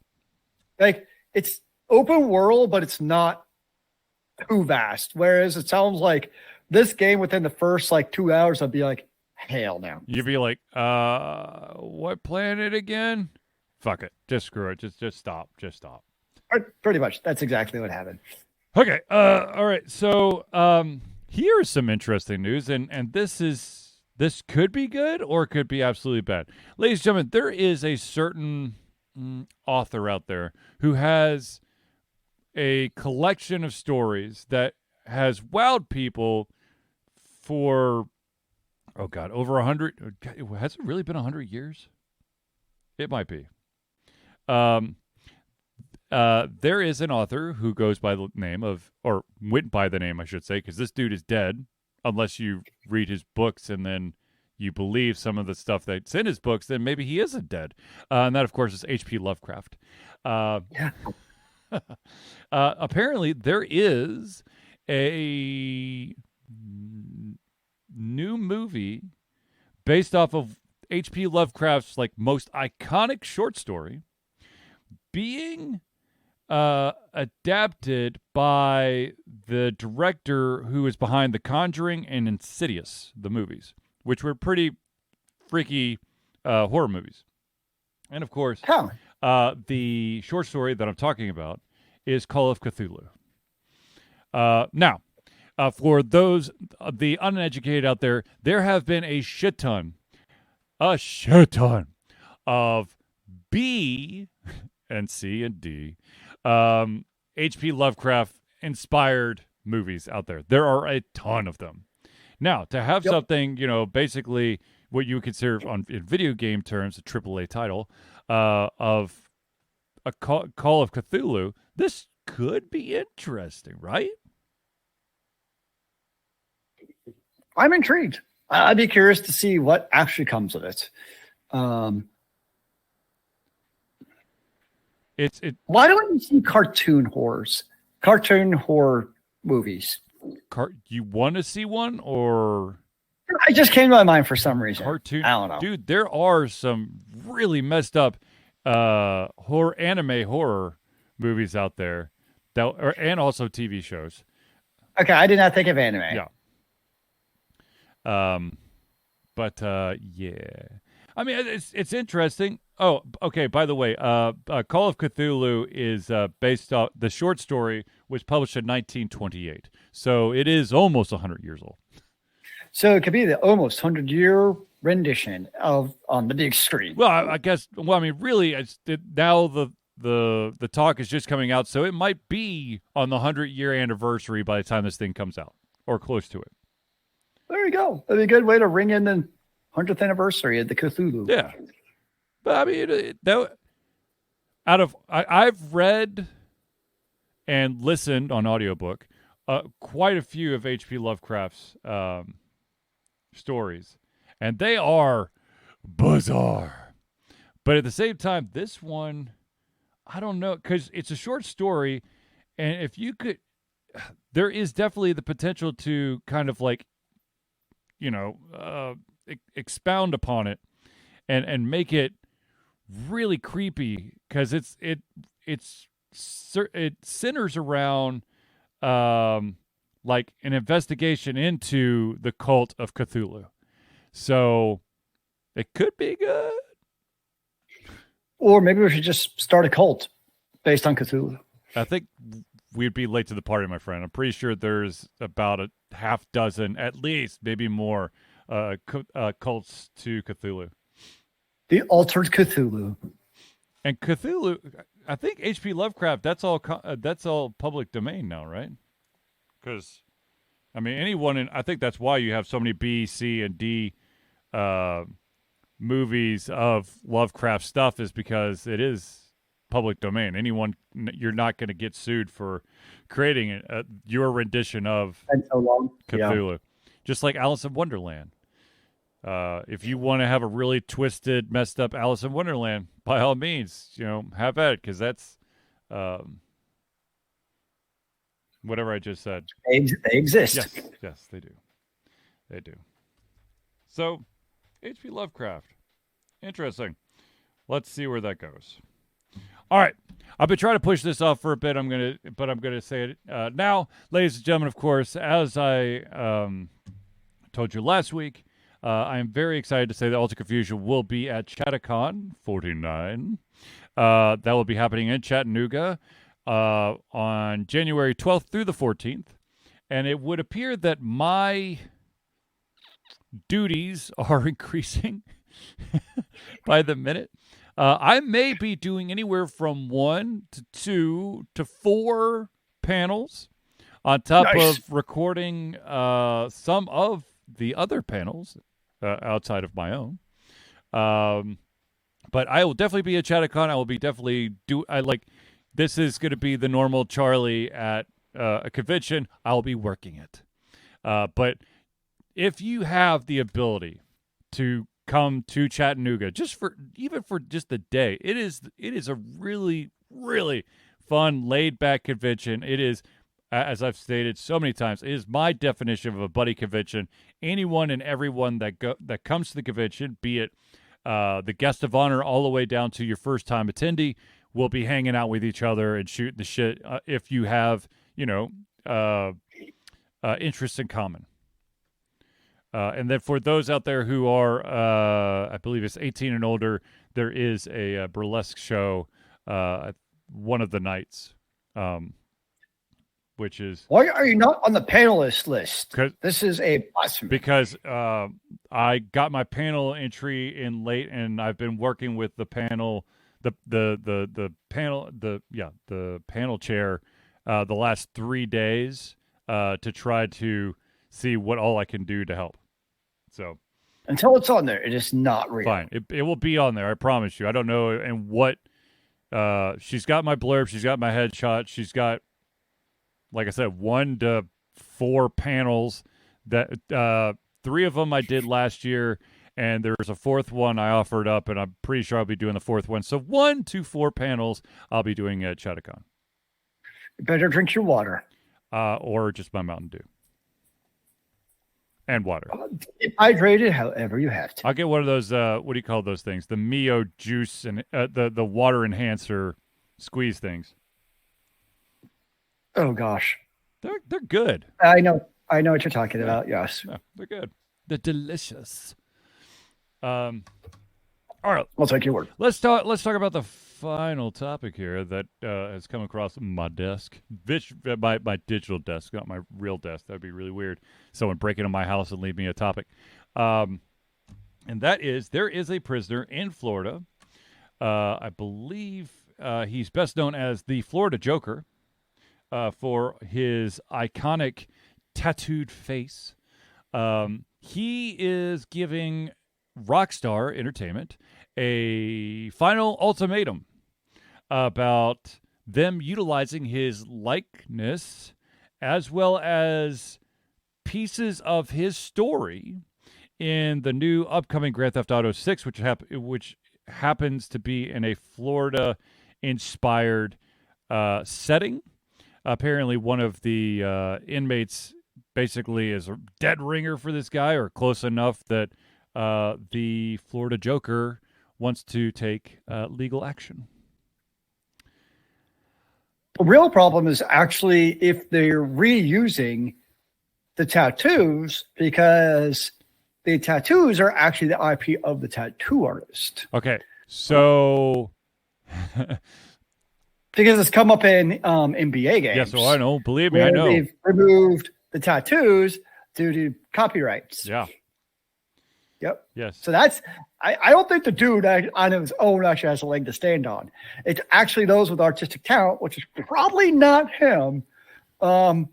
Like it's open world, but it's not too vast. Whereas it sounds like this game within the first 2 hours, I'd be like, hell no. You'd be like, what planet again? Fuck it. Just screw it. Just stop. Just stop. Pretty much. That's exactly what happened. Okay. All right. So here's some interesting news, and this could be good or it could be absolutely bad. Ladies and gentlemen, there is a certain author out there who has a collection of stories that has wowed people for, oh God, over 100. Has it really been 100 years? It might be. There is an author who goes by the name of, or went by the name, I should say, because this dude is dead, unless you read his books and then you believe some of the stuff that's in his books, then maybe he isn't dead. And that, of course, is H.P. Lovecraft. Yeah. Apparently, there is a new movie based off of H.P. Lovecraft's most iconic short story being adapted by the director who is behind The Conjuring and Insidious, the movies, which were pretty freaky horror movies. And of course, the short story that I'm talking about is Call of Cthulhu. Now, for those the uneducated out there, there have been a shit ton of B and C and D H.P. Lovecraft inspired movies out there. There are a ton of them. Now, to have something, basically what you would consider in video game terms a AAA title of a Call of Cthulhu, this could be interesting, right? I'm intrigued. I'd be curious to see what actually comes of it. Why don't you see cartoon horror movies? You want to see one, or I just came to my mind for some reason. Cartoon, I don't know, dude. There are some really messed up anime horror movies out there and also TV shows. Okay, I did not think of anime. Yeah. Yeah. I mean, it's interesting. Oh, okay. By the way, Call of Cthulhu is based off the short story was published in 1928, so it is almost 100 years old. So it could be the almost 100-year rendition of on the big screen. Well, I guess. Well, I mean, really, now the talk is just coming out, so it might be on the 100-year anniversary by the time this thing comes out, or close to it. There you go. That'd be a good way to ring in the 100th anniversary of the Cthulhu. Yeah. But I mean, I've read and listened on audiobook quite a few of H.P. Lovecraft's stories, and they are bizarre. But at the same time, this one, I don't know, because it's a short story, and if you could, there is definitely the potential to kind of expound upon it and make it really creepy, because it centers around like an investigation into the cult of Cthulhu. So it could be good. Or maybe we should just start a cult based on Cthulhu. I think we'd be late to the party, my friend. I'm pretty sure there's about a half dozen, at least, maybe more, cults to Cthulhu. The Altered Cthulhu. And Cthulhu, I think H.P. Lovecraft, that's all public domain now, right? Because, I mean, I think that's why you have so many B, C, and D movies of Lovecraft stuff, is because it is public domain. You're not going to get sued for creating your rendition of And so long. Cthulhu. Yeah. Just like Alice in Wonderland. If you want to have a really twisted, messed up Alice in Wonderland, by all means, have at it, because that's whatever I just said. They exist. Yes, they do. They do. So, H.P. Lovecraft. Interesting. Let's see where that goes. All right. I've been trying to push this off for a bit. I'm gonna say it now, ladies and gentlemen. Of course, as I told you last week, I am very excited to say that Alter Confusion will be at ChattaCon 49. That will be happening in Chattanooga on January 12th through the 14th. And it would appear that my duties are increasing by the minute. I may be doing anywhere from 1 to 2 to 4 panels on top of recording some of the other panels outside of my own. But I will definitely be at ChattaCon. I will be definitely this is going to be the normal Charlie at a convention. I'll be working it. But if you have the ability to come to Chattanooga even for just the day, it is a really, really fun, laid back convention. It is, as I've stated so many times, it is my definition of a buddy convention. Anyone and everyone that comes to the convention, be it the guest of honor all the way down to your first time attendee, will be hanging out with each other and shooting the shit if you have, interests in common. And then for those out there who are, I believe it's 18 and older, there is a burlesque show one of the nights, which is... Why are you not on the panelist list? This is a blasphemy. Because I got my panel entry in late, and I've been working with the panel, the panel chair the last 3 days to try to see what all I can do to help. So until it's on there, it is not real. Fine. It will be on there. I promise you. I don't know. And what, she's got my blurb. She's got my headshot. She's got, like I said, 1 to 4 panels that, 3 of them I did last year. And there's a 4th one I offered up, and I'm pretty sure I'll be doing the 4th one. So 1 to 4 panels I'll be doing at ChattaCon. You better drink your water. Or just my Mountain Dew. And water. Get hydrated however you have to. I'll get one of those, what do you call those things? The Mio juice and the water enhancer squeeze things. Oh, gosh. They're good. I know what you're talking about, yes. Yeah, they're good. They're delicious. All right. I'll take your word. Let's talk about the final topic here that has come across my desk. My digital desk, not my real desk. That'd be really weird. Someone break into my house and leave me a topic. And that is, there is a prisoner in Florida. I believe he's best known as the Florida Joker for his iconic tattooed face. He is giving RockStar Entertainment a final ultimatum about them utilizing his likeness as well as pieces of his story in the new upcoming Grand Theft Auto 6, which happens to be in a Florida-inspired setting. Apparently, one of the inmates basically is a dead ringer for this guy, or close enough that the Florida Joker wants to take legal action. The real problem is actually if they're reusing the tattoos, because the tattoos are actually the IP of the tattoo artist. Okay, so because it's come up in NBA games. Yes, I know. Believe me, I know. They've removed the tattoos due to copyrights. Yeah. Yep. Yes. So that's, I don't think the dude on his own actually has a leg to stand on. It's actually those with artistic talent, which is probably not him, are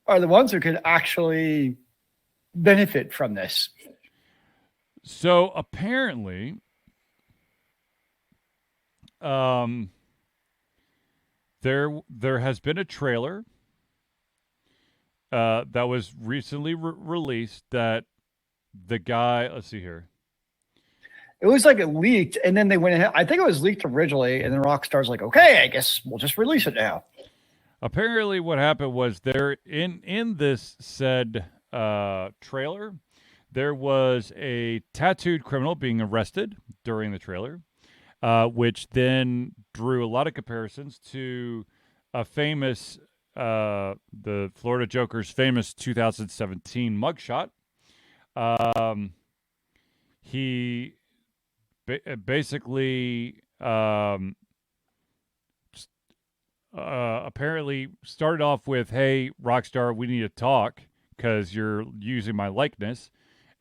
the ones who could actually benefit from this. So apparently, there has been a trailer that was recently released that the guy, let's see here. It was like it leaked, and then they went ahead. I think it was leaked originally, and then RockStar's like, okay, I guess we'll just release it now. Apparently what happened was there in this said trailer, there was a tattooed criminal being arrested during the trailer, which then drew a lot of comparisons to a famous, the Florida Joker's famous 2017 mugshot. He basically apparently started off with, "Hey, Rockstar, we need to talk because you're using my likeness."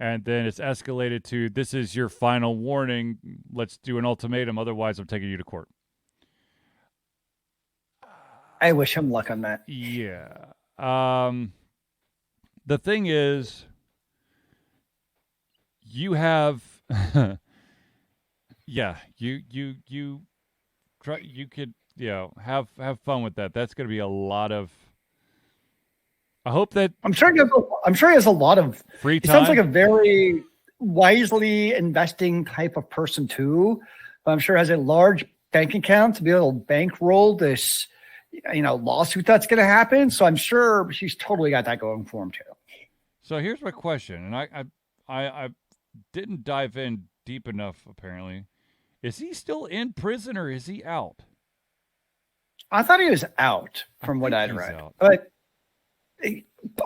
And then it's escalated to, "This is your final warning. Let's do an ultimatum. Otherwise, I'm taking you to court." I wish him luck on that. Yeah. The thing is, you have, yeah, you try, you could, have fun with that. That's going to be a lot of. I hope that I'm sure he has a lot of free time. He sounds like a very wisely investing type of person too. But I'm sure has a large bank account to be able to bankroll this, lawsuit that's going to happen. So I'm sure he's totally got that going for him too. So here's my question, and I didn't dive in deep enough. Apparently, is he still in prison or is he out? I thought he was out from what I'd read, but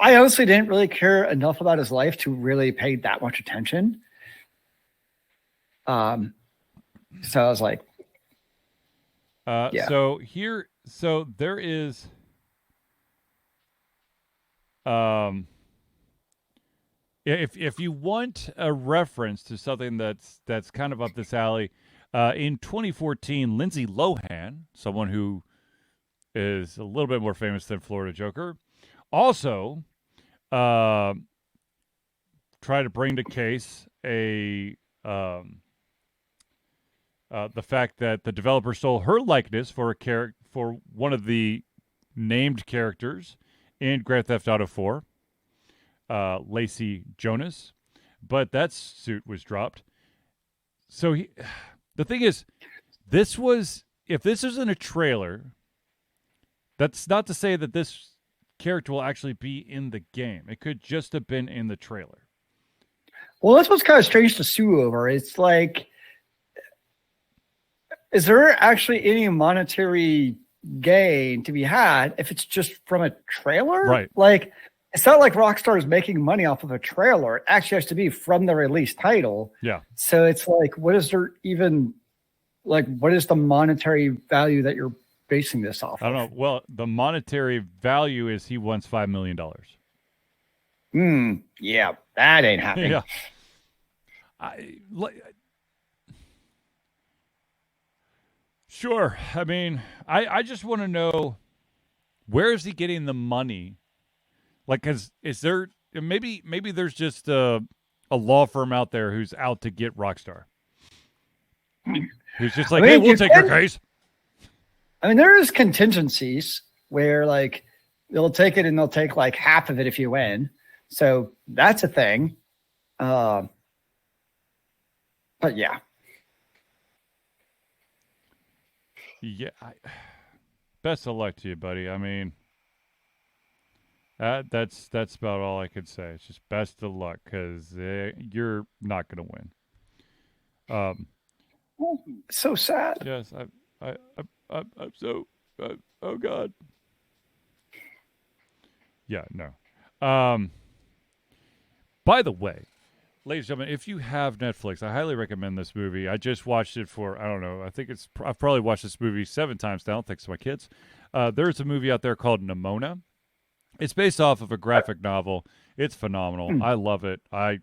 I honestly didn't really care enough about his life to really pay that much attention. So I was like, yeah. So there is, if you want a reference to something that's kind of up this alley, in 2014, Lindsay Lohan, someone who is a little bit more famous than Florida Joker, also tried to bring to case the fact that the developer stole her likeness for one of the named characters in Grand Theft Auto 4, Lacey Jonas, but that suit was dropped. So the thing is, if this isn't a trailer, that's not to say that this character will actually be in the game. It could just have been in the trailer. Well, that's what's kind of strange to sue over. It's like, is there actually any monetary gain to be had if it's just from a trailer? Right. Like, it's not like Rockstar is making money off of a trailer. It actually has to be from the release title. Yeah. So it's like, what is there even, like, what is the monetary value that you're basing this off? I don't know. Well, the monetary value is he wants $5 million. Yeah, that ain't happening. Yeah. Sure. I mean, I just want to know, where is he getting the money? Like, cause is there maybe there's just a law firm out there who's out to get Rockstar, who's just like, hey, we'll take your case. I mean, there is contingencies where, like, they'll take it and they'll take like half of it if you win. So that's a thing. But yeah. Yeah. Best of luck to you, buddy. I mean, that's about all I could say. It's just best of luck, because you're not going to win. So sad. Yes, I'm so. Oh God. Yeah, no. By the way, ladies and gentlemen, if you have Netflix, I highly recommend this movie. I just watched it for, I don't know, I've probably watched this movie 7 times now, thanks to my kids. There's a movie out there called Nimona. It's based off of a graphic novel. It's phenomenal. I love it. I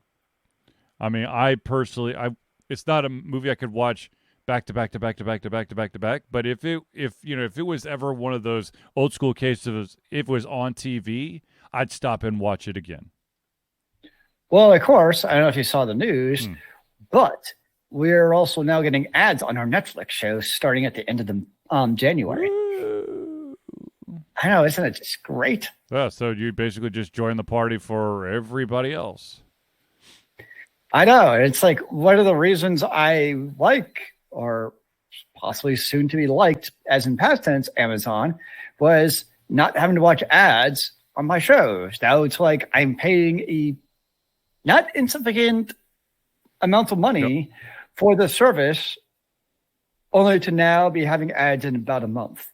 mean, I personally, it's not a movie I could watch back to back to back to back to back to back to back. But if it was ever one of those old school cases, if it was on TV, I'd stop and watch it again. Well, of course, I don't know if you saw the news, but we're also now getting ads on our Netflix shows starting at the end of the January. I know, isn't it just great? Yeah, so you basically just join the party for everybody else. I know. It's like one of the reasons I like, or possibly soon to be liked, as in past tense, Amazon, was not having to watch ads on my shows. Now it's like I'm paying a not insignificant amount of money for the service, only to now be having ads in about a month.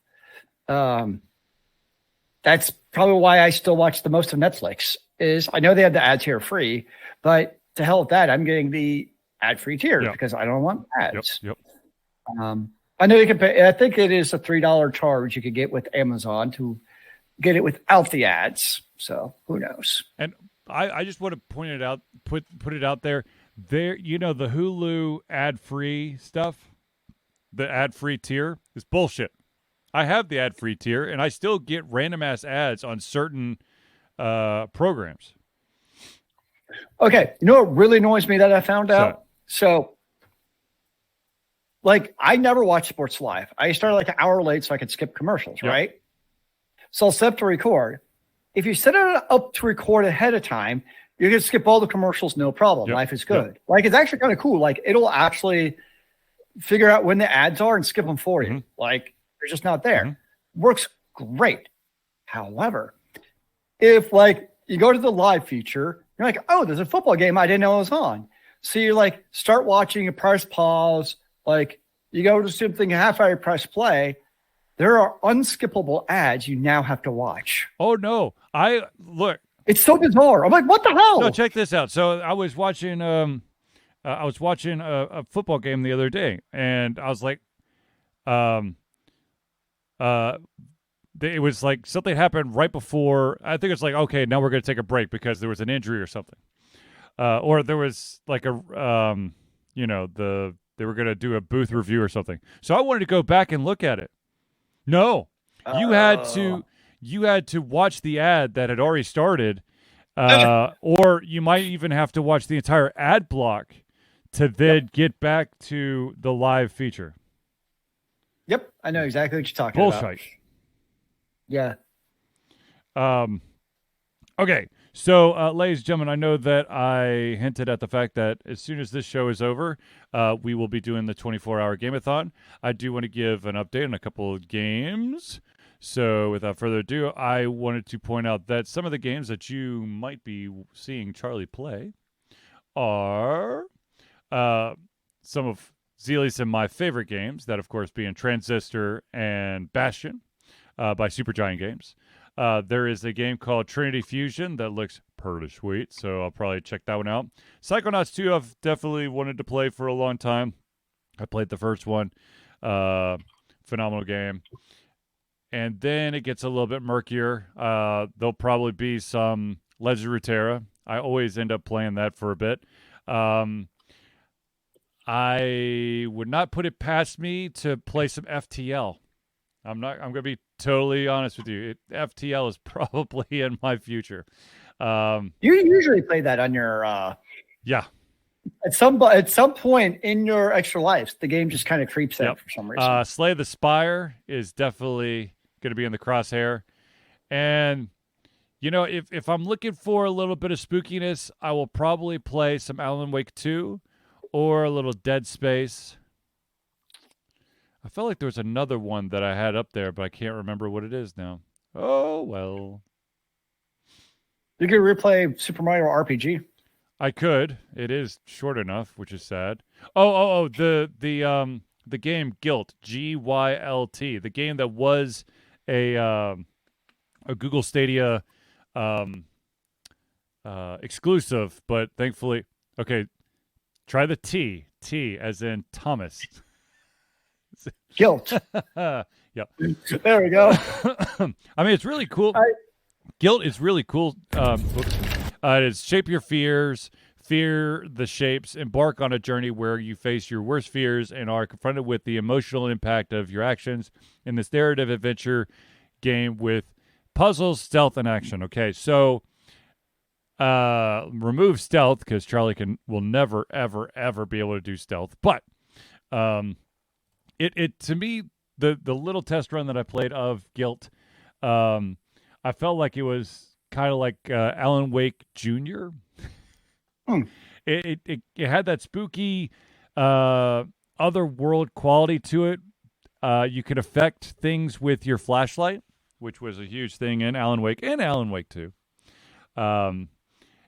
That's probably why I still watch the most of Netflix. Is I know they have the ads here free, but to hell with that, I'm getting the ad-free tier because I don't want ads. I know you can pay. I think it is a $3 charge you could get with Amazon to get it without the ads. So who knows? And I just want to point it out, put it out there. There, the Hulu ad-free stuff, the ad-free tier is bullshit. I have the ad-free tier, and I still get random-ass ads on certain programs. Okay, you know what really annoys me that I found out? So, like, I never watch sports live. I started like an hour late so I could skip commercials, right? So I'll set up to record. If you set it up to record ahead of time, you can skip all the commercials, no problem. Life is good. Like, it's actually kind of cool. Like, it'll actually figure out when the ads are and skip them for you. Like, they're just not there. Works great. However, if like you go to the live feature, you're like, oh, there's a football game I didn't know it was on. So you like start watching, you press pause, like you go to something half hour, press play. There are unskippable ads you now have to watch. Oh no. It's so bizarre. I'm like, what the hell? No, check this out. So I was watching a football game the other day, and I was like, it was like something happened right before. I think it's like, okay, now we're going to take a break because there was an injury or something, or there was like a, they were going to do a booth review or something. So I wanted to go back and look at it. No, you had to watch the ad that had already started, or you might even have to watch the entire ad block to then get back to the live feature. Yep, I know exactly what you're talking about. Bullshit. Yeah. Okay, so ladies and gentlemen, I know that I hinted at the fact that as soon as this show is over, we will be doing the 24-hour Gameathon. I do want to give an update on a couple of games. So without further ado, I wanted to point out that some of the games that you might be seeing Charlie play are some of Zealeus and my favorite games, that of course being Transistor and Bastion by Supergiant Games. There is a game called Trinity Fusion that looks pretty sweet, so I'll probably check that one out. Psychonauts 2 I've definitely wanted to play for a long time. I played the first one. Phenomenal game. And then it gets a little bit murkier. There'll probably be some Legend of Runeterra. I always end up playing that for a bit. I would not put it past me to play some FTL. I'm going to be totally honest with you. FTL is probably in my future. You usually play that on your yeah. At some point in your extra lives, the game just kind of creeps out for some reason. Slay the Spire is definitely going to be in the crosshair. And if I'm looking for a little bit of spookiness, I will probably play some Alan Wake 2 or a little Dead Space. I felt like there was another one that I had up there, but I can't remember what it is now. Oh, well. You could replay Super Mario RPG. I could. It is short enough, which is sad. Oh, the game Gylt, Gylt, the game that was a Google Stadia exclusive, but thankfully, okay, try the T as in Thomas. Gylt. Yep. There we go. I mean, it's really cool. Gylt is really cool. It is shape your fears, fear the shapes, embark on a journey where you face your worst fears and are confronted with the emotional impact of your actions in this narrative adventure game with puzzles, stealth, and action. Okay, so remove stealth because Charlie will never, ever, ever be able to do stealth. But it to me, the little test run that I played of Gylt, I felt like it was kind of like Alan Wake Jr. Hmm. It had that spooky other world quality to it. You could affect things with your flashlight, which was a huge thing in Alan Wake and Alan Wake 2. And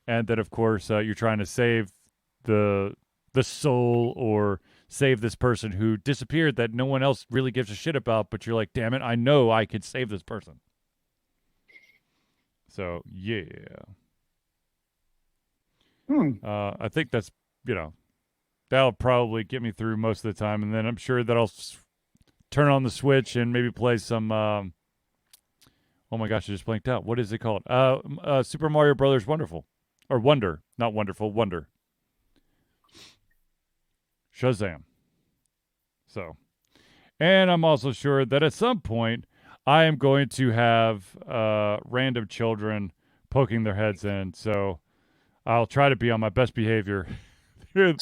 then, of course, you're trying to save the soul or save this person who disappeared that no one else really gives a shit about, but you're like, damn it, I know I could save this person. So, yeah. I think that's, that'll probably get me through most of the time, and then I'm sure that I'll turn on the Switch and maybe play some, oh my gosh, I just blanked out. What is it called? Super Mario Brothers Wonderful. Or Wonder. Not Wonderful, Wonder. Shazam. So, and I'm also sure that at some point I am going to have random children poking their heads in. So I'll try to be on my best behavior.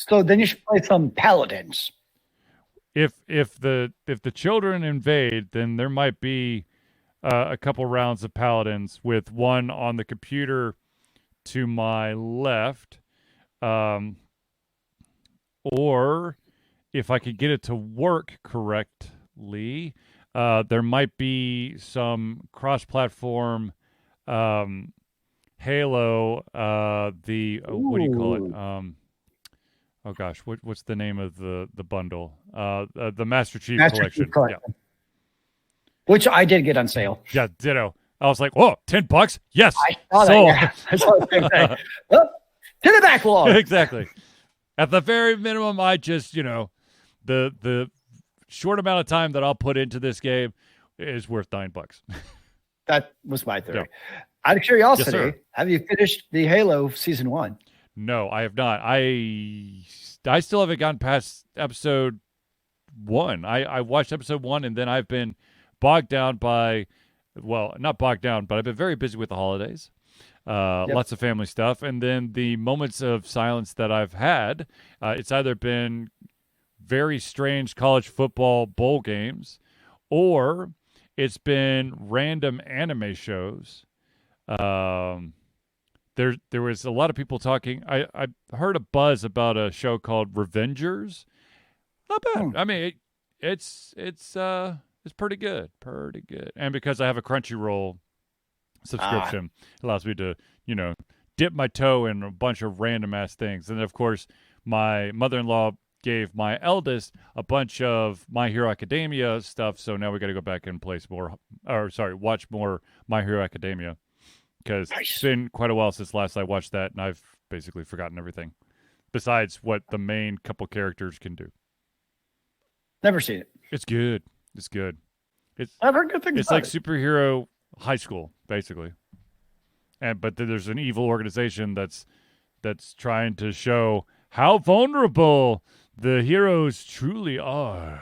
So then you should play some Paladins. If the children invade, then there might be a couple rounds of Paladins with one on the computer to my left. Or if I could get it to work correctly, there might be some cross-platform Halo. What do you call it? Oh gosh, what's the name of the bundle? The Master Chief Collection. Yeah. Which I did get on sale. Yeah, ditto. I was like, whoa, $10? Yes. I saw that. Yeah. I saw the same thing. Oh, to the backlog. Exactly. At the very minimum, I just, the short amount of time that I'll put into this game is worth $9. That was my theory. Yeah. Out of curiosity, Yes, have you finished the Halo Season 1? No, I have not. I still haven't gotten past episode 1. I watched episode 1, and then I've been bogged down by, well, not bogged down, but I've been very busy with the holidays. Lots of family stuff. And then the moments of silence that I've had, it's either been very strange college football bowl games, or it's been random anime shows. There was a lot of people talking. I heard a buzz about a show called Revengers. Not bad. I mean, it's pretty good. Pretty good. And because I have a Crunchyroll subscription, it allows me to, dip my toe in a bunch of random ass things. And of course, my mother-in-law gave my eldest a bunch of My Hero Academia stuff, so now we got to go back and watch more My Hero Academia, because it's been quite a while since last I watched that, and I've basically forgotten everything besides what the main couple characters can do. Never seen it. It's good. It's good. I've heard good things. It's like superhero high school, basically. But there's an evil organization that's trying to show how vulnerable the heroes truly are.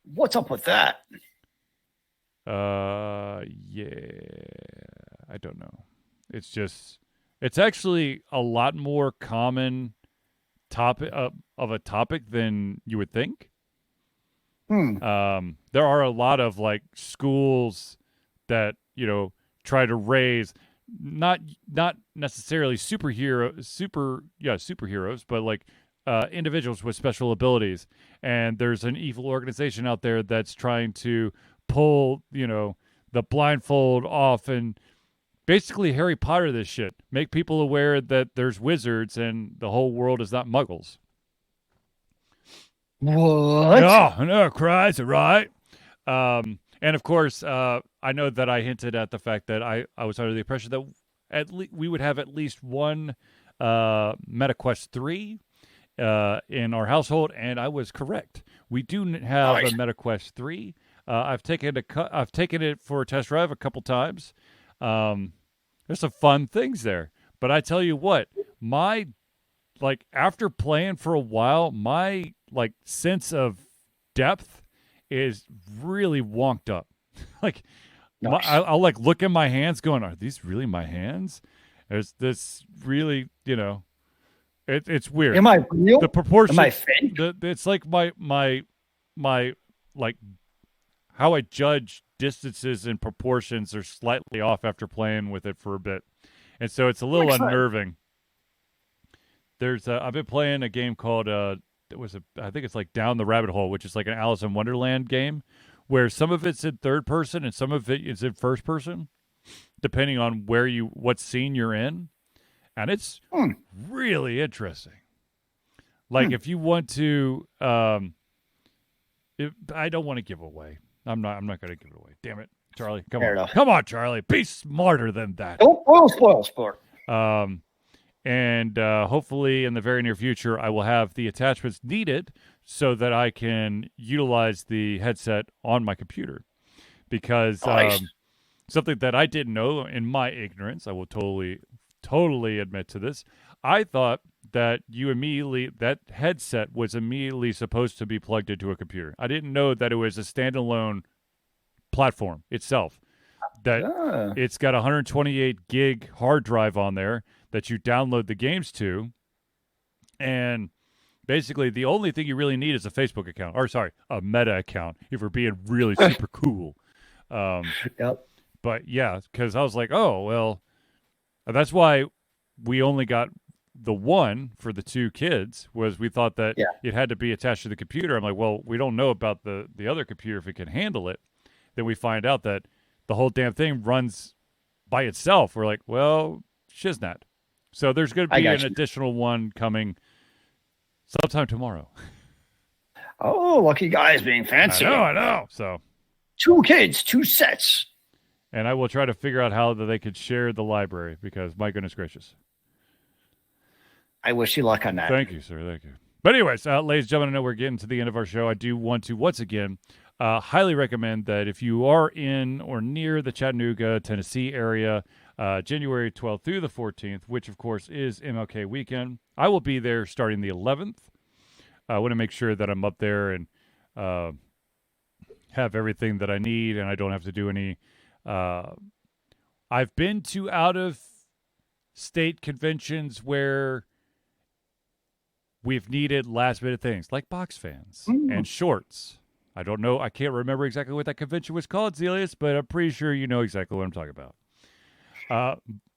What's up with that? Yeah, I don't know. It's actually a lot more common topic of a topic than you would think. There are a lot of like schools that, try to raise not necessarily superheroes, but like individuals with special abilities. And there's an evil organization out there that's trying to pull, the blindfold off and basically Harry Potter this shit. Make people aware that there's wizards and the whole world is not muggles. What? Oh, no, cries, right? And of course, I know that I hinted at the fact that I was under the impression that we would have at least one MetaQuest 3 in our household, and I was correct. We do have a MetaQuest 3. I've taken it for a test drive a couple times. There's some fun things there, but I tell you what, after playing for a while, my sense of depth is really wonked up. Nice. I'll look at my hands going, are these really my hands? There's this really, it's weird. Am I real? The proportion. Am I fake? It's like my how I judge distances and proportions are slightly off after playing with it for a bit. And so it's a little Excellent. unnerving. I've been playing a game called I think it's like Down the Rabbit Hole, which is like an Alice in Wonderland game where some of it's in third person and some of it is in first person, depending on what scene you're in. And it's really interesting. Like if you want to, I don't want to give away. I'm not going to give it away. Damn it, Charlie! Come on, Charlie! Be smarter than that. Don't spoil sport. And hopefully in the very near future, I will have the attachments needed so that I can utilize the headset on my computer. Because something that I didn't know in my ignorance, I will totally admit to this. I thought that that headset was immediately supposed to be plugged into a computer. I didn't know that it was a standalone platform itself. That it's got a 128 gig hard drive on there that you download the games to. And basically the only thing you really need is a Facebook account. Or sorry, a Meta account if we're being really super cool. Yep. But yeah, because I was like, oh, well, that's why we only got the one for the two kids, was we thought that it had to be attached to the computer. I'm like, well, we don't know about the other computer if it can handle it. Then we find out that the whole damn thing runs by itself. We're like, well, shiznat. So there's going to be an additional one coming sometime tomorrow. Oh, lucky guys being fancy. I know. So 2 kids, 2 sets. And I will try to figure out how that they could share the library because, my goodness gracious. I wish you luck on that. Thank you, sir. Thank you. But anyways, ladies and gentlemen, I know we're getting to the end of our show. I do want to, once again, highly recommend that if you are in or near the Chattanooga, Tennessee area, January 12th through the 14th, which, of course, is MLK weekend, I will be there starting the 11th. I want to make sure that I'm up there and have everything that I need, and I don't have to do any... I've been to out-of-state conventions where we've needed last-minute things, like box fans and shorts. I don't know. I can't remember exactly what that convention was called, Zealeus, but I'm pretty sure you know exactly what I'm talking about.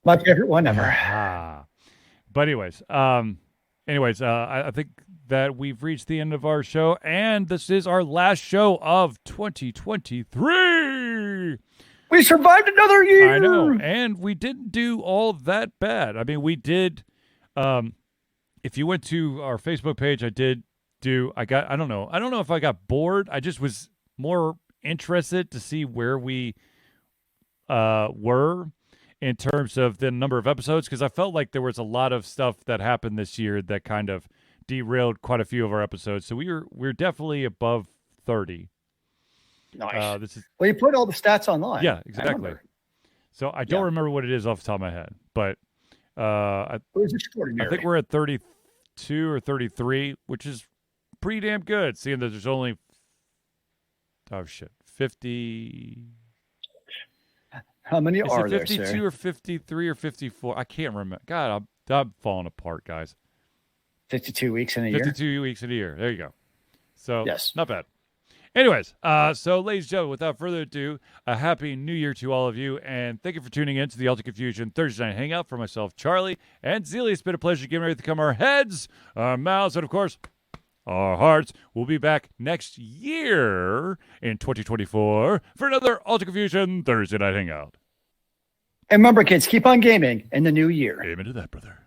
My favorite one ever. But anyways, I think that we've reached the end of our show, and this is our last show of 2023. We survived another year. I know, and we didn't do all that bad. I mean, we did. If you went to our Facebook page, I don't know if I got bored. I just was more interested to see where we were in terms of the number of episodes, because I felt like there was a lot of stuff that happened this year that kind of derailed quite a few of our episodes. So we're definitely above 30. Nice. Well, you put all the stats online. Yeah, exactly. So I don't remember what it is off the top of my head, but I think we're at 32 or 33, which is pretty damn good, seeing that there's only 50. How many are there, 52 or 53 or 54? I can't remember. God, I'm falling apart, guys. 52 weeks in a year? 52 weeks in a year. There you go. So, yes. Not bad. Anyways, so ladies and gentlemen, without further ado, a happy new year to all of you, and thank you for tuning in to the Ultimate Confusion Thursday Night Hangout. For myself, Charlie, and Zealeus, it's been a pleasure giving everything to come our heads, our mouths, and of course, our hearts. We'll be back next year in 2024 for another Ultimate Confusion Thursday Night Hangout. And remember, kids, keep on gaming in the new year. Amen to that, brother.